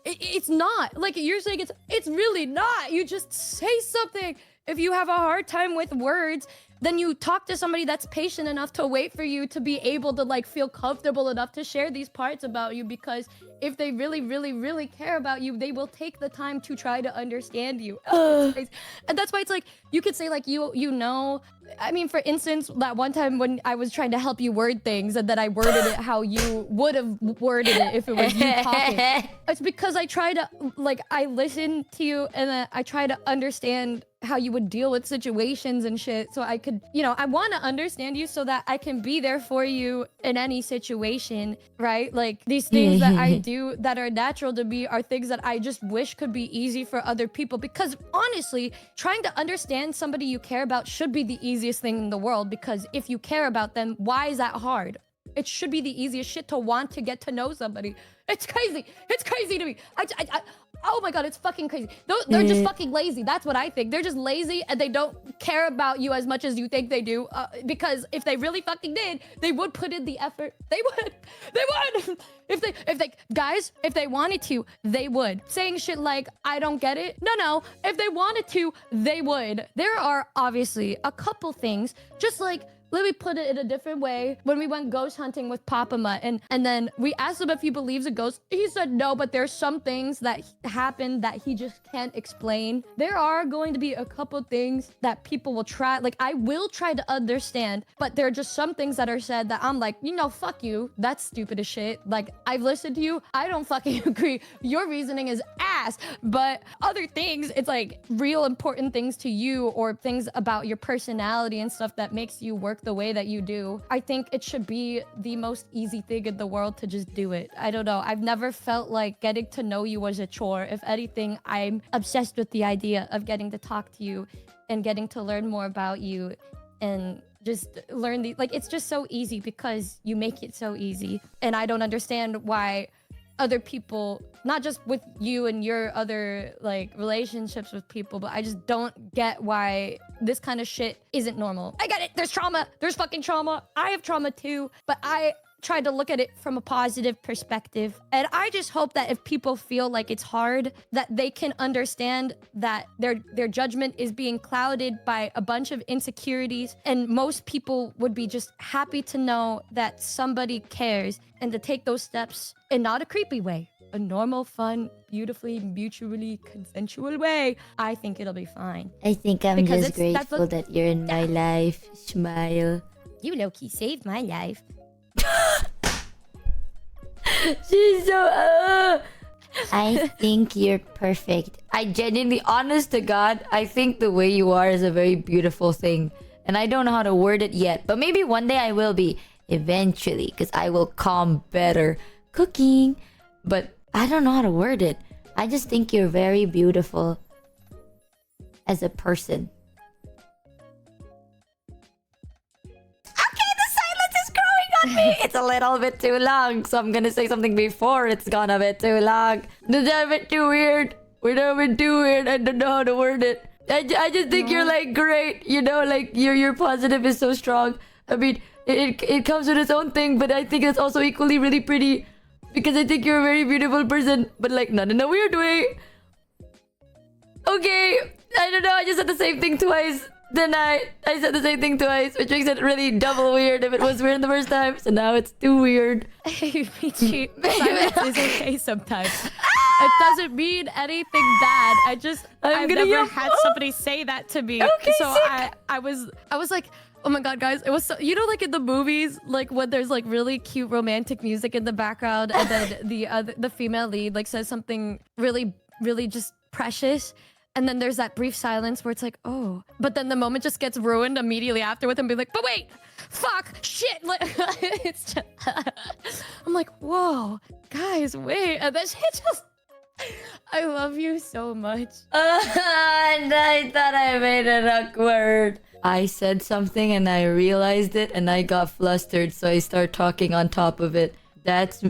[SPEAKER 2] It's not. Like, you're saying it's really not. You just say something. If you have a hard time with words, then you talk to somebody that's patient enough to wait for you to be able to like feel comfortable enough to share these parts about you, because if they really, really, really care about you, they will take the time to try to understand you. And that's why it's like, you could say like, you know, I mean, for instance, that one time when I was trying to help you word things and then I worded it how you would have worded it if it was you talking. It's because I try to, like, I listen to you and then I try to understand how you would deal with situations and shit, so I could, you know, I want to understand you so that I can be there for you in any situation, right? Like, these things that I do that are natural to me are things that I just wish could be easy for other people, because honestly, trying to understand somebody you care about should be the easiest thing in the world, because if you care about them, why is that hard? It should be the easiest shit to want to get to know somebody. It's crazy. It's crazy to me. Oh my god, it's fucking crazy. They're just fucking lazy. That's what I think. They're just lazy and they don't care about you as much as you think they do. Because if they really fucking did, they would put in the effort. They would. They would. If they wanted to, they would. Saying shit like, I don't get it. No. If they wanted to, they would. There are obviously a couple things, just like let me put it in a different way. When we went ghost hunting with Papa Mutt, and then we asked him if he believes in ghosts. He said no, but there's some things that happen that he just can't explain. There are going to be a couple things that people will try, like I will try to understand, but there are just some things that are said that I'm like, you know, fuck you. That's stupid as shit. Like, I've listened to you. I don't fucking agree. Your reasoning is ass. But other things, it's like real important things to you, or things about your personality and stuff that makes you work the way that you do. I think it should be the most easy thing in the world to just do it. I don't know. I've never felt like getting to know you was a chore. If anything, I'm obsessed with the idea of getting to talk to you and getting to learn more about you and just learn the, like, it's just so easy because you make it so easy. And I don't understand why other people, not just with you and your other like relationships with people, but I just don't get why this kind of shit isn't normal. I get it. There's trauma. There's fucking trauma. I have trauma too, but I tried to look at it from a positive perspective. And I just hope that if people feel like it's hard, that they can understand that their judgment is being clouded by a bunch of insecurities. And most people would be just happy to know that somebody cares, and to take those steps in not a creepy way, a normal, fun, beautifully, mutually consensual way. I think it'll be fine.
[SPEAKER 1] I think I'm
[SPEAKER 2] Because
[SPEAKER 1] just grateful that you're in my life. Smile.
[SPEAKER 2] You low-key saved my life.
[SPEAKER 1] She's so I think you're perfect. I genuinely, honest to God, I think the way you are is a very beautiful thing. And I don't know how to word it yet, but maybe one day I will be. Eventually, because I will calm better cooking. But I don't know how to word it. I just think you're very beautiful as a person. On me. It's a little bit too long, so I'm gonna say something before it's gone a bit too long. It's a bit too weird. We're a bit too weird. I don't know how to word it. I just think you're like great. You know, like your positive is so strong. I mean, it comes with its own thing, but I think it's also equally really pretty, because I think you're a very beautiful person, but like not in a weird way. Okay, I don't know. I just said the same thing twice. Then I said the same thing twice, which makes it really double weird if it was weird the first time. So now it's too weird.
[SPEAKER 2] Hey, Michi, silence is okay sometimes. It doesn't mean anything bad. I've never had somebody say that to me.
[SPEAKER 1] Okay,
[SPEAKER 2] so
[SPEAKER 1] sick.
[SPEAKER 2] I was like, oh my god, guys, it was so, you know, like in the movies, like when there's like really cute romantic music in the background, and then the female lead like says something really, really just precious. And then there's that brief silence where it's like, oh. But then the moment just gets ruined immediately after with him being like, but wait, fuck, shit. Like, it's just, I'm like, whoa, guys, wait. And then she just, I love you so much.
[SPEAKER 1] And I thought I made it awkward. I said something and I realized it and I got flustered, so I start talking on top of it. That's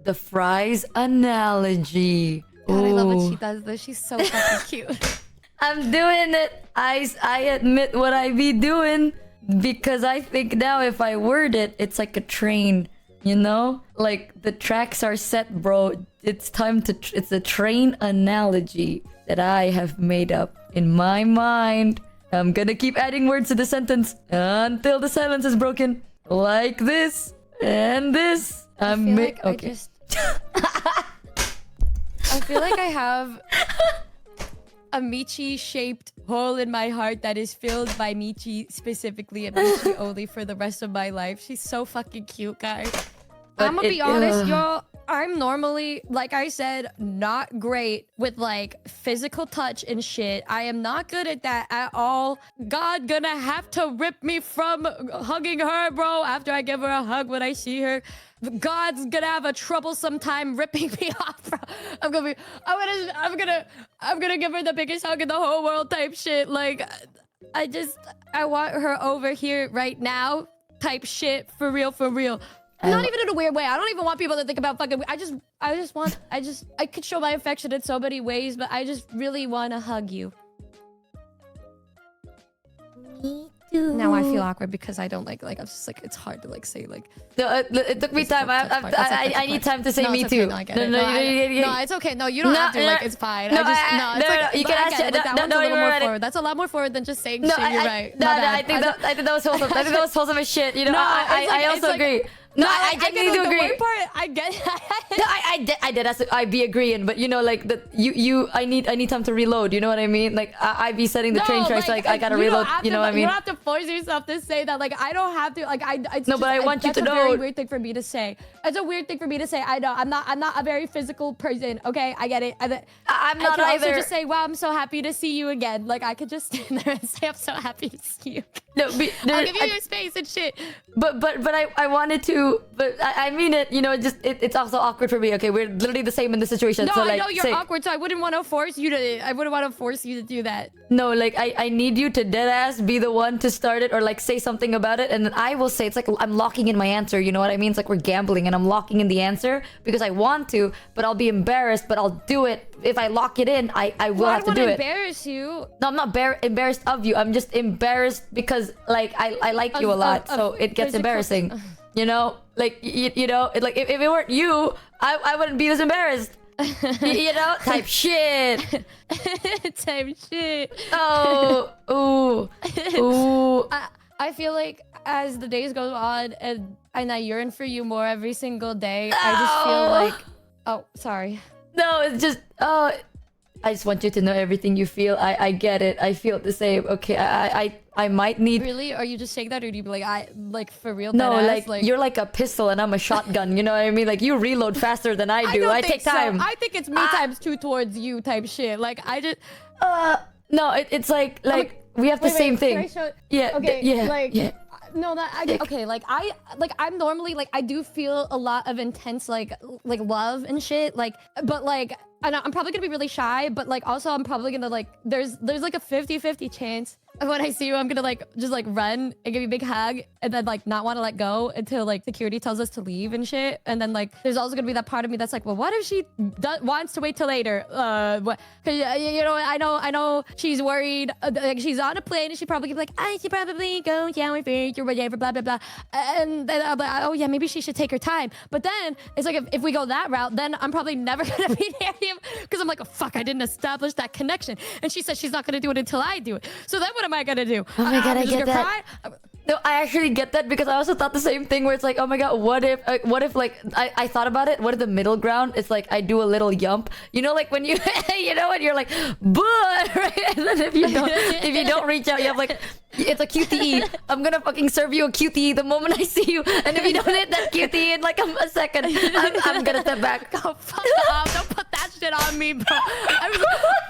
[SPEAKER 1] the fries analogy.
[SPEAKER 2] God, I love what she does though. She's so fucking cute.
[SPEAKER 1] I'm doing it. I admit what I be doing, because I think now if I word it, it's like a train, you know? Like the tracks are set, bro. It's time to... It's a train analogy that I have made up in my mind. I'm gonna keep adding words to the sentence until the silence is broken. Like this and this. Okay.
[SPEAKER 2] I feel like I have a Michi-shaped hole in my heart that is filled by Michi specifically, and Michi only for the rest of my life. She's so fucking cute, guys.
[SPEAKER 1] But
[SPEAKER 2] I'm gonna be honest, y'all. I'm normally, like I said, not great with like physical touch and shit. I am not good at that at all. God gonna have to rip me from hugging her, bro, after I give her a hug when I see her. God's gonna have a troublesome time ripping me off, bro. I'm gonna give her the biggest hug in the whole world type shit. Like, I want her over here right now type shit, for real, for real. Not even in a weird way. I don't even want people to think about fucking... I could show my affection in so many ways, but I just really want to hug you.
[SPEAKER 1] Me
[SPEAKER 2] Now I feel awkward because I don't like I'm just like it's hard to like say like.
[SPEAKER 1] No, it took me time. I need time to say me
[SPEAKER 2] okay.
[SPEAKER 1] too.
[SPEAKER 2] No, I get it. No, it's okay. No, you don't have to. Like, it's fine.
[SPEAKER 1] No,
[SPEAKER 2] it's like,
[SPEAKER 1] you can ask.
[SPEAKER 2] that one's a little more forward. That's a lot more forward than just saying shit. You're right.
[SPEAKER 1] No, I think that was wholesome. I think that was wholesome as shit. You know, I also agree. No, I genuinely do agree.
[SPEAKER 2] The weird part, I get.
[SPEAKER 1] No, I did. I be agreeing, but you know, like that. I need time to reload. You know what I mean? Like I be setting the train tracks. Like I gotta reload. You know what I mean?
[SPEAKER 2] You don't have to force yourself to say that. Like I don't have to. Like
[SPEAKER 1] no, but I want you to know.
[SPEAKER 2] That's a very weird thing for me to say. It's a weird thing for me to say. I know. I'm not a very physical person. Okay, I get it. I'm not
[SPEAKER 1] either.
[SPEAKER 2] I can also just say, "Wow, I'm so happy to see you again." Like I could just stand there and say, "I'm so happy to see you."
[SPEAKER 1] No,
[SPEAKER 2] I'll give you your space and shit.
[SPEAKER 1] But I wanted to. But I mean it. You know, it's also awkward for me. Okay, we're literally the same in this situation.
[SPEAKER 2] No,
[SPEAKER 1] so,
[SPEAKER 2] I
[SPEAKER 1] like,
[SPEAKER 2] know you're awkward, so I wouldn't want to force you to. I wouldn't want to force you to do that.
[SPEAKER 1] No, like I need you to deadass be the one to start it or like say something about it, and then I will say it's like I'm locking in my answer. You know what I mean? It's like we're gambling, and I'm locking in the answer because I want to, but I'll be embarrassed. But I'll do it if I lock it in. I will have to do it.
[SPEAKER 2] Embarrass you.
[SPEAKER 1] No, I'm not embarrassed of you. I'm just embarrassed because like I like you a lot, so it gets embarrassing. You know, like you know, like if it weren't you, I wouldn't be this embarrassed. You know, type shit.
[SPEAKER 2] Type shit.
[SPEAKER 1] Oh, ooh.
[SPEAKER 2] I feel like as the days go on and I yearn for you more every single day, I just feel like, oh, sorry.
[SPEAKER 1] No, it's just, I just want you to know everything you feel. I get it. I feel the same. Okay, I might need.
[SPEAKER 2] Really? Are you just saying that, or do you be like, like for real?
[SPEAKER 1] No, like you're like a pistol and I'm a shotgun. You know what I mean? Like you reload faster than I do. I take time.
[SPEAKER 2] So. I think it's me times 2 towards you type shit. Like I just.
[SPEAKER 1] No, it's like we have the same thing.
[SPEAKER 2] Can I show...
[SPEAKER 1] Yeah.
[SPEAKER 2] Okay.
[SPEAKER 1] Yeah.
[SPEAKER 2] Like.
[SPEAKER 1] Yeah.
[SPEAKER 2] No, okay. Like I'm normally like I do feel a lot of intense like love and shit. Like, but like. And I'm probably gonna be really shy, but like also I'm probably gonna like there's like a 50-50 chance when I see you I'm gonna like just like run and give you a big hug and then like not want to let go until like security tells us to leave and shit. And then like there's also gonna be that part of me that's like, well, what if she wants to wait till later? What? Cause you know I know she's worried. Like she's on a plane and she probably be like, I should probably go shower first or whatever, blah blah blah. And then I'm like, oh yeah, maybe she should take her time. But then it's like if we go that route, then I'm probably never gonna be near you. Because I'm like, oh, fuck, I didn't establish that connection. And she said she's not going to do it until I do it. So then what am I going to do?
[SPEAKER 1] Oh my God, I get that. No, I actually get that because I also thought the same thing where it's like, oh my God, what if like, I thought about it. What if the middle ground? It's like, I do a little yump. You know, like when you, you know, when you're like, but, right? And then if you don't reach out, you have like, it's a QTE. I'm gonna fucking serve you a QTE the moment I see you. And if you don't hit that QTE in like a second, I'm gonna step back.
[SPEAKER 2] Oh, fuck off. Don't put that shit on me, bro.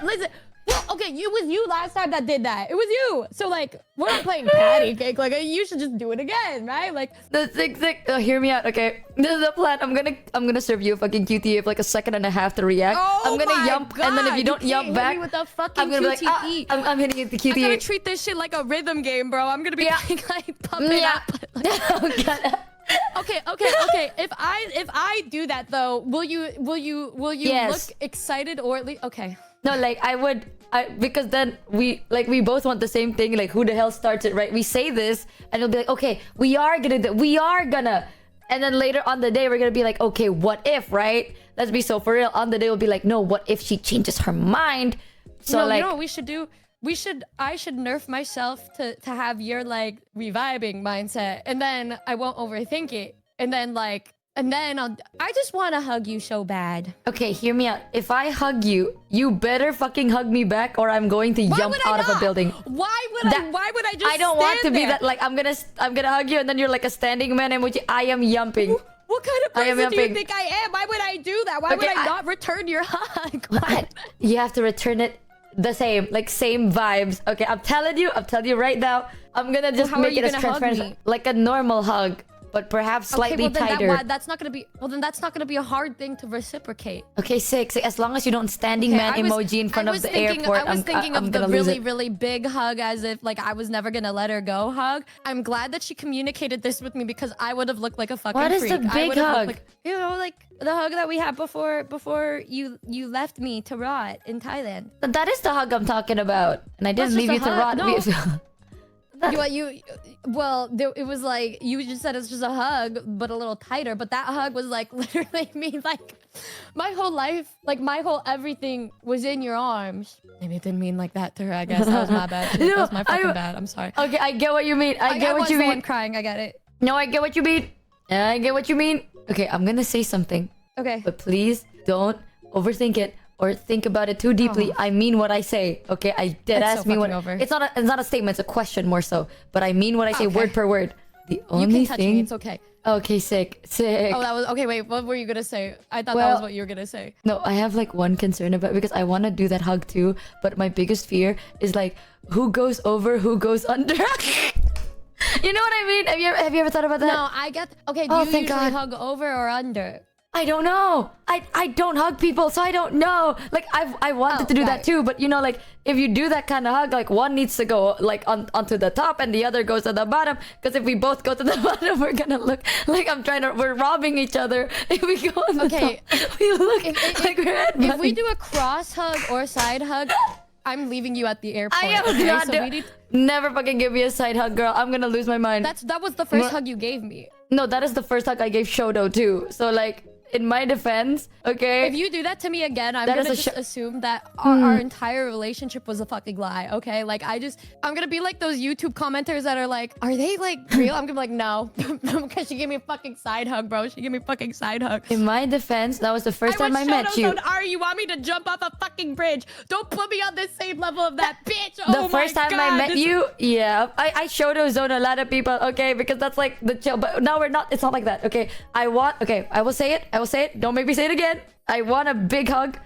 [SPEAKER 2] Listen. Well, okay, it was you last time that did that. It was you. So like, we're not playing patty cake. Like, you should just do it again, right? Like
[SPEAKER 1] the sick. Hear me out, okay? This is the plan. I'm gonna serve you a fucking QTE of like a second and a half to react.
[SPEAKER 2] Oh
[SPEAKER 1] I'm gonna yump,
[SPEAKER 2] God.
[SPEAKER 1] and then if you don't yump back,
[SPEAKER 2] with the fucking
[SPEAKER 1] I'm gonna
[SPEAKER 2] QTE.
[SPEAKER 1] be like, I'm hitting it the QTE.
[SPEAKER 2] I'm gonna treat this shit like a rhythm game, bro. I'm gonna be like pumping up.
[SPEAKER 1] Oh God.
[SPEAKER 2] Okay. If I do that though, will you
[SPEAKER 1] Yes.
[SPEAKER 2] look excited or at least okay?
[SPEAKER 1] No, like because then we both want the same thing. Like who the hell starts it, right? We say this and it'll be like, okay, we are gonna, and then later on the day we're gonna be like, okay, what if, right? Let's be so for real. On the day we'll be like, no, what if she changes her mind? So
[SPEAKER 2] no,
[SPEAKER 1] like,
[SPEAKER 2] you know what we should do? I should nerf myself to have your like reviving mindset, and then I won't overthink it, and then I just want to hug you so bad.
[SPEAKER 1] Okay, hear me out. If I hug you, you better fucking hug me back, or I'm going to jump out of a building.
[SPEAKER 2] Why would I just?
[SPEAKER 1] I don't want to
[SPEAKER 2] there?
[SPEAKER 1] be that. Like I'm gonna hug you, and then you're like a standing man emoji. I am yumping.
[SPEAKER 2] What kind of person do you think I am? Why would I do that? Why would I not return your hug?
[SPEAKER 1] You have to return it the same, like same vibes. Okay, I'm telling you right now. I'm gonna just make it as transparent, like a normal hug, but perhaps slightly tighter.
[SPEAKER 2] That's not gonna be. Well, then that's not gonna be a hard thing to reciprocate.
[SPEAKER 1] Okay, sick. As long as you don't standing man emoji in front of the airport.
[SPEAKER 2] I was thinking of the really big hug, as if like I was never gonna let her go hug. I'm glad that she communicated this with me because I would have looked like a fucking freak.
[SPEAKER 1] What is the big hug?
[SPEAKER 2] Like, you know, like the hug that we had before you left me to rot in Thailand.
[SPEAKER 1] That is the hug I'm talking about, and I didn't leave you to rot.
[SPEAKER 2] No. It was like you just said it's just a hug, but a little tighter. But that hug was like literally me, like my whole life, like my whole everything was in your arms. Maybe it didn't mean like that to her. I guess that was my bad. That was my fucking bad. I'm sorry.
[SPEAKER 1] Okay, I get what you mean. I get what you mean.
[SPEAKER 2] I'm crying. I get it.
[SPEAKER 1] No, I get what you mean. I get what you mean. Okay, I'm gonna say something.
[SPEAKER 2] Okay.
[SPEAKER 1] But please don't overthink it or think about it too deeply. I mean what I say. Okay, I did ask me what. It's not a statement. It's a question more so. But I mean what I say word per word. The only
[SPEAKER 2] you can touch
[SPEAKER 1] thing.
[SPEAKER 2] Me, it's okay.
[SPEAKER 1] Okay, sick.
[SPEAKER 2] Oh, that was okay. Wait, what were you gonna say? I thought that was what you were gonna say.
[SPEAKER 1] No, I have like one concern about because I want to do that hug too. But my biggest fear is like who goes over, who goes under. You know what I mean? Have you ever thought about that?
[SPEAKER 2] No, I get. Okay, do you usually hug over or under?
[SPEAKER 1] I don't know. I don't hug people, so I don't know. Like I wanted to do that too, but you know, like if you do that kind of hug, like one needs to go like onto the top and the other goes to the bottom. Because if we both go to the bottom, we're gonna look like we're robbing each other. If we go on the top, we look like we're
[SPEAKER 2] If we do a cross hug or side hug, I'm leaving you at the airport.
[SPEAKER 1] I am not Never fucking give me a side hug, girl. I'm gonna lose my mind.
[SPEAKER 2] That was the first hug you gave me.
[SPEAKER 1] No, that is the first hug I gave Shoto too. So like, in my defense, okay?
[SPEAKER 2] If you do that to me again, I'm gonna just assume that our entire relationship was a fucking lie, okay? Like, I'm gonna be like those YouTube commenters that are like, are they like real? I'm gonna be like, no. Because she gave me a fucking side hug, bro. She gave me a fucking side hug.
[SPEAKER 1] In my defense, that was the first time I met you.
[SPEAKER 2] You want me to jump off a fucking bridge? Don't put me on the same level of that bitch.
[SPEAKER 1] The first time I met you, yeah. I Shoto zone a lot of people, okay? Because that's like the chill. But now we're not, it's not like that, okay? I will say it. I will say it. Don't make me say it again. I want a big hug.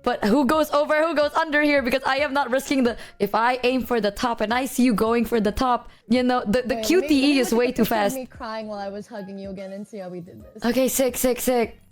[SPEAKER 1] But who goes over, who goes under here? Because I am not risking if I aim for the top and I see you going for the top, you know, the QTE is way too fast.
[SPEAKER 2] Me crying while I was hugging you again and see how we did this.
[SPEAKER 1] Okay, sick.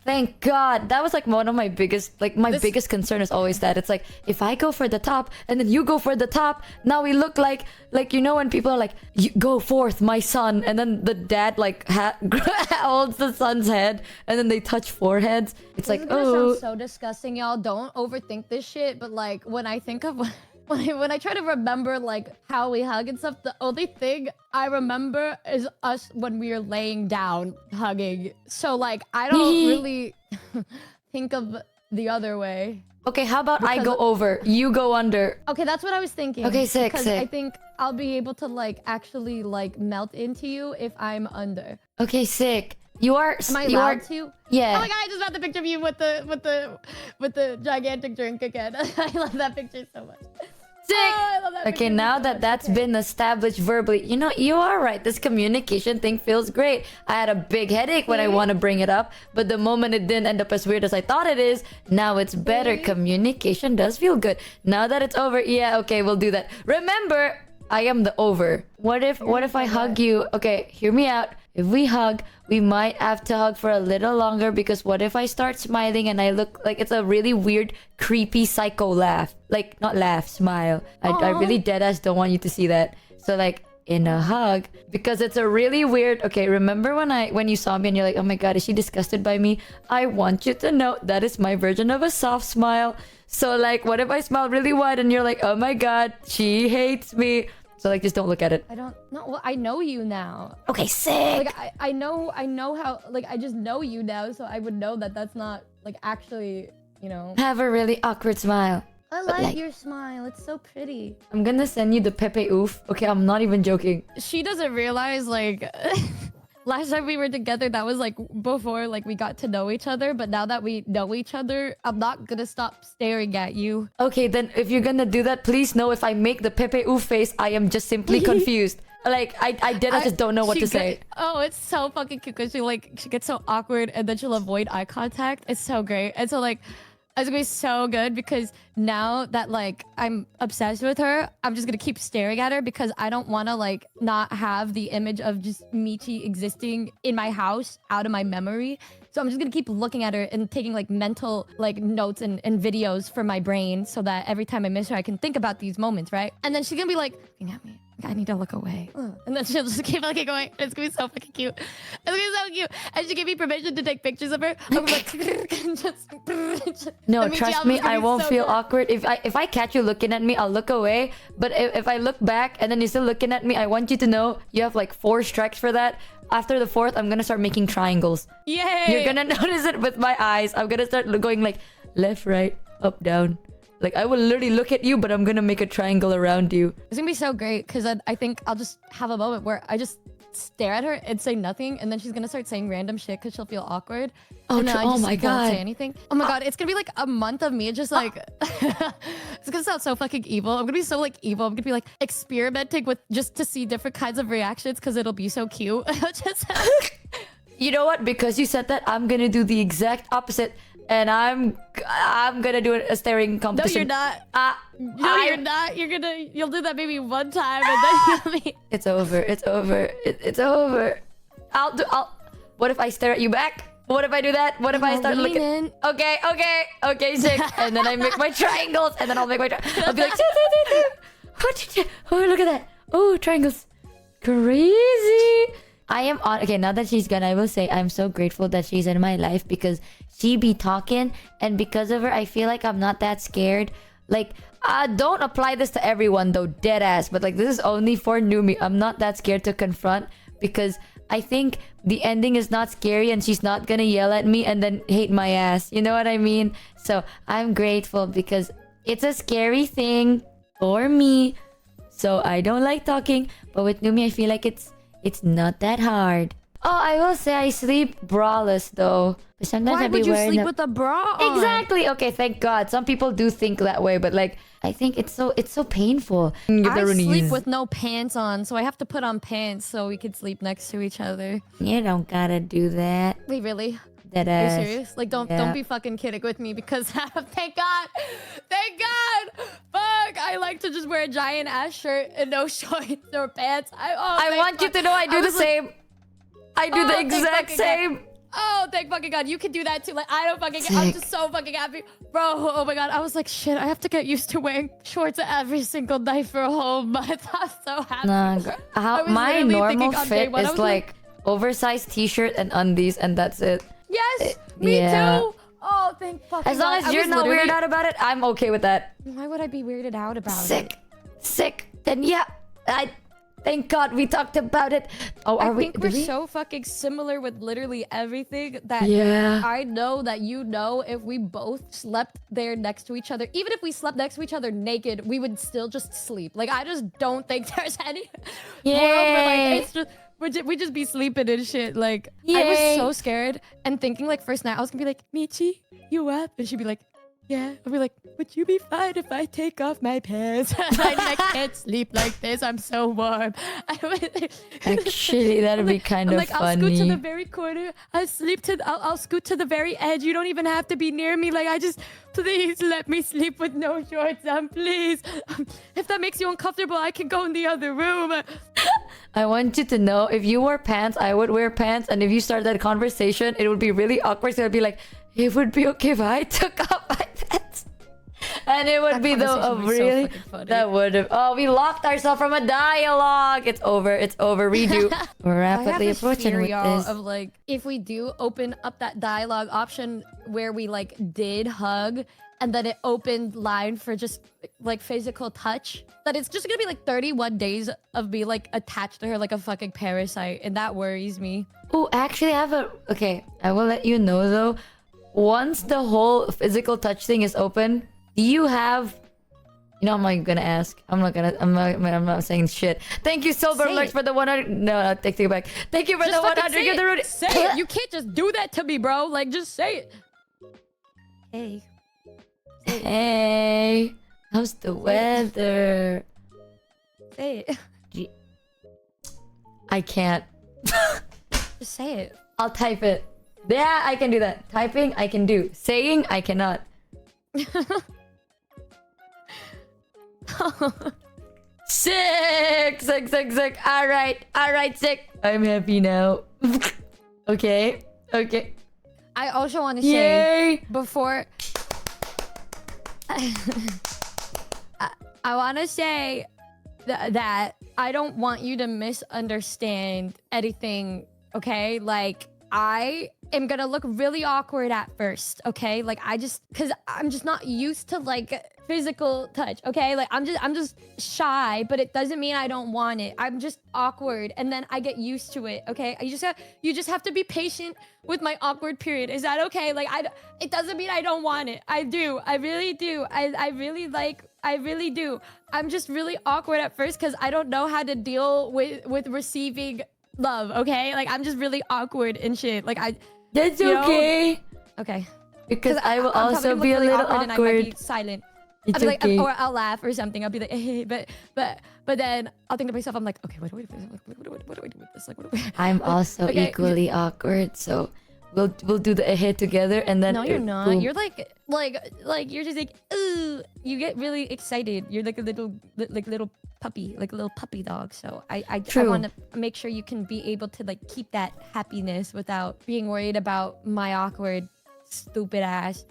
[SPEAKER 1] Thank God. That was like one of my biggest, biggest concern is always that. It's like, if I go for the top and then you go for the top, now we look like, you know, when people are like, you go forth, my son. And then the dad like holds the son's head and then they touch foreheads. It's like, oh.
[SPEAKER 2] Sounds so disgusting, y'all. Don't overthink this shit. But like, when I think of... When I try to remember like how we hug and stuff, the only thing I remember is us when we were laying down hugging. So like I don't really think of the other way.
[SPEAKER 1] Okay, how about I go over, you go under?
[SPEAKER 2] Okay, that's what I was thinking.
[SPEAKER 1] Okay, sick.
[SPEAKER 2] Because I think I'll be able to like actually like melt into you if I'm under.
[SPEAKER 1] Okay, sick. You are.
[SPEAKER 2] Am I allowed to?
[SPEAKER 1] Yeah.
[SPEAKER 2] Oh my god! I just got the picture of you with the gigantic drink again. I love that picture so much.
[SPEAKER 1] Sick. Okay, now that's been established verbally, you know, you are right. This communication thing feels great. I had a big headache when I want to bring it up, but the moment it didn't end up as weird as I thought it is, now it's better. Communication does feel good. Now that it's over, yeah, okay, we'll do that. Remember, I am the over. What if I hug you? Okay, hear me out. If we hug, we might have to hug for a little longer because what if I start smiling and I look like it's a really weird, creepy psycho laugh? Like, not laugh, smile. I really deadass don't want you to see that. So like, in a hug, because it's a really weird... Okay, remember when you saw me and you're like, oh my god, is she disgusted by me? I want you to know that is my version of a soft smile. So like, what if I smile really wide and you're like, oh my god, she hates me? So like, just don't look at it.
[SPEAKER 2] I don't know. Well, I know you now.
[SPEAKER 1] Okay, sick.
[SPEAKER 2] Like I know how. Like I just know you now, so I would know that that's not like actually, you know.
[SPEAKER 1] Have a really awkward smile.
[SPEAKER 2] I like your smile. It's so pretty.
[SPEAKER 1] I'm gonna send you the Pepe oof. Okay, I'm not even joking.
[SPEAKER 2] She doesn't realize like. Last time we were together, that was like before like we got to know each other. But now that we know each other, I'm not gonna stop staring at you. Okay, then if you're gonna do that, please know if I make the Pepe oof face, I am just simply confused. Like I just don't know what to say. Oh, it's so fucking cute because she gets so awkward and then she'll avoid eye contact. It's so great. And so like it's gonna be so good because now that like I'm obsessed with her, I'm just gonna keep staring at her because I don't want to like not have the image of just Michi existing in my house out of my memory. So I'm just gonna keep looking at her and taking like mental like notes and videos for my brain so that every time I miss her, I can think about these moments, right? And then she's gonna be like looking at me. I need to look away. And then she'll just keep looking away. It's gonna be so fucking cute. It's gonna be so cute. And she gave me permission to take pictures of her. I'm like,
[SPEAKER 1] no, trust me, I won't feel awkward. If I catch you looking at me, I'll look away. But if I look back and then you're still looking at me, I want you to know you have like 4 strikes for that. After the 4th, I'm gonna start making triangles.
[SPEAKER 2] Yay!
[SPEAKER 1] You're gonna notice it with my eyes. I'm gonna start going like left, right, up, down. Like, I will literally look at you, but I'm gonna make a triangle around you.
[SPEAKER 2] It's gonna be so great because I think I'll just have a moment where I just stare at her and say nothing, and then she's gonna start saying random shit because she'll feel awkward.
[SPEAKER 1] Oh,
[SPEAKER 2] and then I just
[SPEAKER 1] my
[SPEAKER 2] won't
[SPEAKER 1] god!
[SPEAKER 2] say anything. Oh my god! It's gonna be like a month of me just like. It's gonna sound so fucking evil. I'm gonna be so like evil. I'm gonna be like experimenting with just to see different kinds of reactions because it'll be so cute. Just.
[SPEAKER 1] You know what? Because you said that, I'm gonna do the exact opposite. And I'm gonna do a staring
[SPEAKER 2] No,
[SPEAKER 1] competition.
[SPEAKER 2] you're not. You're not. You'll do that maybe one time and then you'll be...
[SPEAKER 1] It's over. It's over. It's over. What if I stare at you back? What if I do that? What if I start looking? Okay, sick. And then I make my triangles, and then I'll make my I'll be like, oh, look at that. Oh, triangles. Crazy. I am on. Okay, now that she's gone, I will say I'm so grateful that she's in my life because she be talking, and because of her, I feel like I'm not that scared. Like, don't apply this to everyone though, dead ass. But like, this is only for Numi. I'm not that scared to confront because I think the ending is not scary, and she's not gonna yell at me and then hate my ass. You know what I mean? So I'm grateful because it's a scary thing for me. So I don't like talking, but with Numi, I feel like it's not that hard. Oh, I will say I sleep braless though. But sometimes
[SPEAKER 2] Why
[SPEAKER 1] I'd be
[SPEAKER 2] would you
[SPEAKER 1] wearing
[SPEAKER 2] sleep with a bra on?
[SPEAKER 1] Exactly. Okay, thank God. Some people do think that way, but like I think it's so painful.
[SPEAKER 2] I sleep with no pants on, so I have to put on pants so we could sleep next to each other.
[SPEAKER 1] You don't gotta do that.
[SPEAKER 2] Wait, really?
[SPEAKER 1] That
[SPEAKER 2] Are
[SPEAKER 1] ass.
[SPEAKER 2] you serious? Like, don't be fucking kidding with me because thank God, fuck. I like to just wear a giant ass shirt and no shorts or pants.
[SPEAKER 1] I want you to know I do the same. I do the exact same.
[SPEAKER 2] Oh, thank fucking God. You can do that too. Like, I don't fucking... I'm just so fucking happy. Bro, oh my God. I was like, shit, I have to get used to wearing shorts every single night for a whole month. I'm so happy.
[SPEAKER 1] Nah, my normal fit is like oversized t-shirt and undies, and that's it.
[SPEAKER 2] Yes, me too. Oh, thank fucking God.
[SPEAKER 1] As long as you're not weirded out about it, I'm okay with that.
[SPEAKER 2] Why would I be weirded out about it?
[SPEAKER 1] Sick. Then yeah, thank God we talked about it. Oh,
[SPEAKER 2] I think we're so fucking similar with literally everything that I know that you know if we both slept there next to each other, even if we slept next to each other naked, we would still just sleep. Like, I just don't think there's any world where like it's just we just be sleeping and shit. Like, I was so scared and thinking like first night I was gonna be like, Michi, you up? And she'd be like, yeah. I'll be like, would you be fine if I take off my pants? I can't sleep like this. I'm so warm.
[SPEAKER 1] Actually, that'd be kind of funny.
[SPEAKER 2] I'll scoot to the very corner. I'll scoot to the very edge. You don't even have to be near me. Like, please let me sleep with no shorts on, please. If that makes you uncomfortable, I can go in the other room.
[SPEAKER 1] I want you to know, if you wore pants, I would wear pants. And if you start that conversation, it would be really awkward. So it'd be like, it would be okay if I took off my pants. And it would be really... So that would have... Oh, we locked ourselves from a dialogue. It's over. Redo. We're rapidly approaching with this.
[SPEAKER 2] Of like, if we do open up that dialogue option where we like did hug and then it opened line for just like physical touch, that it's just gonna be like 31 days of me like attached to her like a fucking parasite, and that worries me.
[SPEAKER 1] Oh, actually, I have a... Okay, I will let you know though. Once the whole physical touch thing is open, do you have... You know, I'm not gonna ask. I'm not saying shit. Thank you, Silver Lurks, for the 100... No, I'll take it back. Thank you for the 100. You're the Rudy.
[SPEAKER 2] Say it. You can't just do that to me, bro. Like, just say it. Hey.
[SPEAKER 1] Hey. How's the weather?
[SPEAKER 2] Say it.
[SPEAKER 1] I can't.
[SPEAKER 2] Just say it.
[SPEAKER 1] I'll type it. Yeah, I can do that. Typing, I can do. Saying, I cannot. Sick. Alright, sick. I'm happy now. Okay.
[SPEAKER 2] I also want to say before I want to say that I don't want you to misunderstand anything, okay? Like, I am gonna look really awkward at first, okay? Like, cause I'm just not used to like physical touch, okay? Like, I'm just shy, but it doesn't mean I don't want it. I'm just awkward, and then I get used to it, okay? You just have to be patient with my awkward period. Is that okay? Like, it doesn't mean I don't want it. I do. I really do. I really do. I'm just really awkward at first because I don't know how to deal with receiving love, okay? Like, I'm just really awkward and shit. Like,
[SPEAKER 1] That's
[SPEAKER 2] you know?
[SPEAKER 1] okay.
[SPEAKER 2] Okay.
[SPEAKER 1] Because I will
[SPEAKER 2] I'm
[SPEAKER 1] also
[SPEAKER 2] probably
[SPEAKER 1] be a
[SPEAKER 2] really
[SPEAKER 1] little
[SPEAKER 2] and I might be
[SPEAKER 1] awkward.
[SPEAKER 2] silent.
[SPEAKER 1] It's
[SPEAKER 2] I'll be like,
[SPEAKER 1] okay.
[SPEAKER 2] or I'll laugh or something. I'll be like, hey, but then I'll think to myself, I'm like, okay, what do I do with this? Like, what do we?
[SPEAKER 1] I'm also
[SPEAKER 2] Okay.
[SPEAKER 1] equally awkward, so we'll do the ahead together, and then
[SPEAKER 2] No, you're not.
[SPEAKER 1] boom.
[SPEAKER 2] You're like you're just like, ooh. You get really excited. You're like a little puppy, like a little puppy dog. So I
[SPEAKER 1] True.
[SPEAKER 2] want to make sure you can be able to like keep that happiness without being worried about my awkward, stupid ass.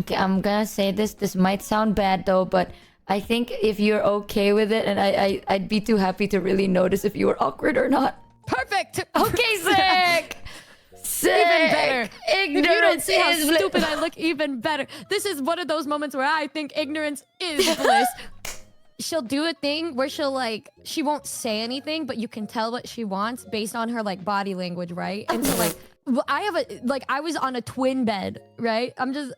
[SPEAKER 1] Okay, I'm gonna say this. This might sound bad though, but I think if you're okay with it, and I'd be too happy to really notice if you were awkward or not.
[SPEAKER 2] Perfect.
[SPEAKER 1] Okay, sick. Sick.
[SPEAKER 2] Even better.
[SPEAKER 1] Ignorance
[SPEAKER 2] If you don't see how
[SPEAKER 1] is bliss.
[SPEAKER 2] stupid I look, even better. This is one of those moments where I think ignorance is bliss. She'll do a thing where she won't say anything, but you can tell what she wants based on her like body language, right? And so like I was on a twin bed, right? I'm just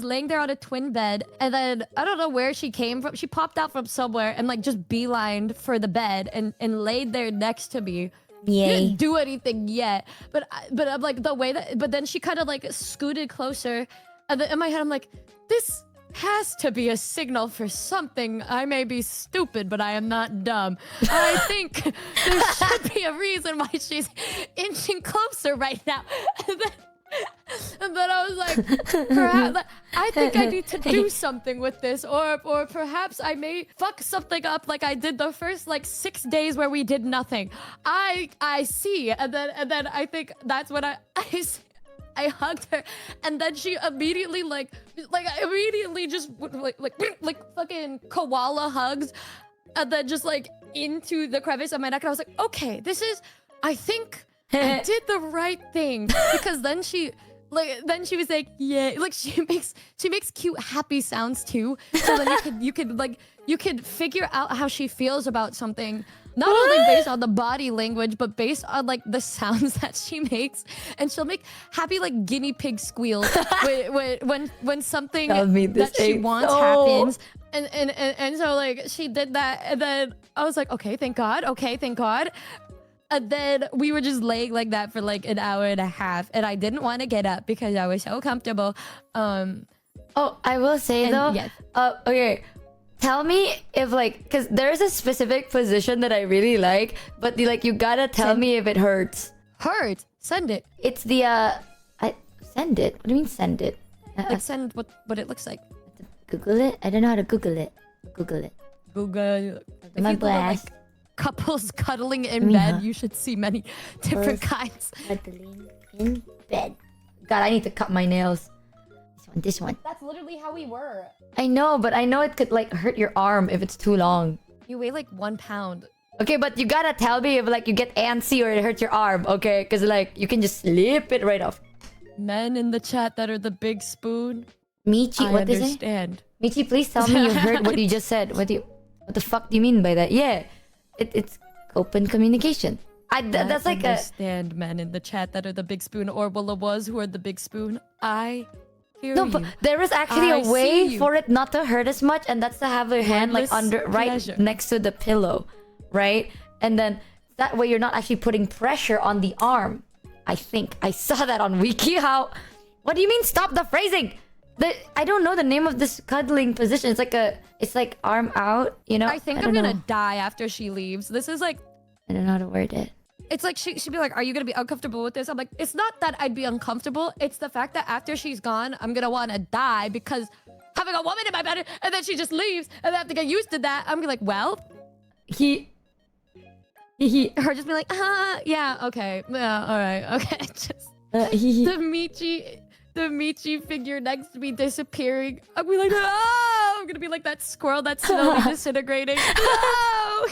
[SPEAKER 2] laying there on a twin bed, and then I don't know where she came from. She popped out from somewhere and like just beelined for the bed and laid there next to me. She
[SPEAKER 1] Yay.
[SPEAKER 2] didn't do anything yet, but I'm like the way that. But then she kind of like scooted closer, and then in my head I'm like, this has to be a signal for something. I may be stupid, but I am not dumb. I think there should be a reason why she's inching closer right now. And then I was like, perhaps I think I need to do something with this, or perhaps I may fuck something up like I did the first like 6 days where we did nothing. I see, and then I think that's when I hugged her, and then she immediately like immediately just like fucking koala hugs, and then just like into the crevice of my neck. And I was like, okay, I think I did the right thing, because then she was like, yeah, like she makes cute happy sounds too. So then you could figure out how she feels about something. Not only based on the body language, but based on like the sounds that she makes, and she'll make happy like guinea pig squeals when something that she wants happens, and so like she did that, and then I was like, okay, thank God, and then we were just laying like that for like an hour and a half, and I didn't want to get up because I was so comfortable.
[SPEAKER 1] Oh, I will say though.
[SPEAKER 2] Yes.
[SPEAKER 1] Okay. Tell me if like, because there's a specific position that I really like, but you gotta tell me if it hurts.
[SPEAKER 2] Hurt? Send it.
[SPEAKER 1] It's the send it. What do you mean send it?
[SPEAKER 2] Like send what it looks like.
[SPEAKER 1] Google it. I don't know how to Google it. Google it.
[SPEAKER 2] Google. If
[SPEAKER 1] My
[SPEAKER 2] you Google, like,
[SPEAKER 1] blast.
[SPEAKER 2] couples cuddling in bed, you should see many different kinds.
[SPEAKER 1] Cuddling in bed. God, I need to cut my nails. This one.
[SPEAKER 2] That's literally how we were.
[SPEAKER 1] I know, but I know it could like hurt your arm if it's too long.
[SPEAKER 2] You weigh like 1 pound.
[SPEAKER 1] Okay, but you gotta tell me if like you get antsy or it hurts your arm, okay? Because like you can just slip it right off.
[SPEAKER 2] Men in the chat that are the big spoon.
[SPEAKER 1] Michi, what is it?
[SPEAKER 2] understand.
[SPEAKER 1] Michi, please tell me you heard what you just said. What the fuck do you mean by that? Yeah, it's open communication. That's like a.
[SPEAKER 2] Understand men in the chat that are the big spoon, or Willa was who are the big spoon. I hear
[SPEAKER 1] No,
[SPEAKER 2] you.
[SPEAKER 1] but there is actually
[SPEAKER 2] I
[SPEAKER 1] a
[SPEAKER 2] see
[SPEAKER 1] way
[SPEAKER 2] you.
[SPEAKER 1] for it not to hurt as much, and that's to have your hand like
[SPEAKER 2] Mindless
[SPEAKER 1] right
[SPEAKER 2] pleasure.
[SPEAKER 1] next to the pillow, right? And then that way you're not actually putting pressure on the arm. I think I saw that on WikiHow. What do you mean? Stop the phrasing. I don't know the name of this cuddling position. It's like arm out. You know.
[SPEAKER 2] I think I'm gonna die after she leaves. This is like.
[SPEAKER 1] I don't know how to word it.
[SPEAKER 2] It's like she'd be like, are you gonna be uncomfortable with this? I'm like, it's not that I'd be uncomfortable. It's the fact that after she's gone, I'm gonna want to die, because having a woman in my bed and then she just leaves and I have to get used to that. I'm gonna be like, well, her just be like, yeah, okay, yeah, all right, okay. Just the Michi figure next to me disappearing. I'll be like, oh gonna be like that squirrel that's slowly disintegrating. No!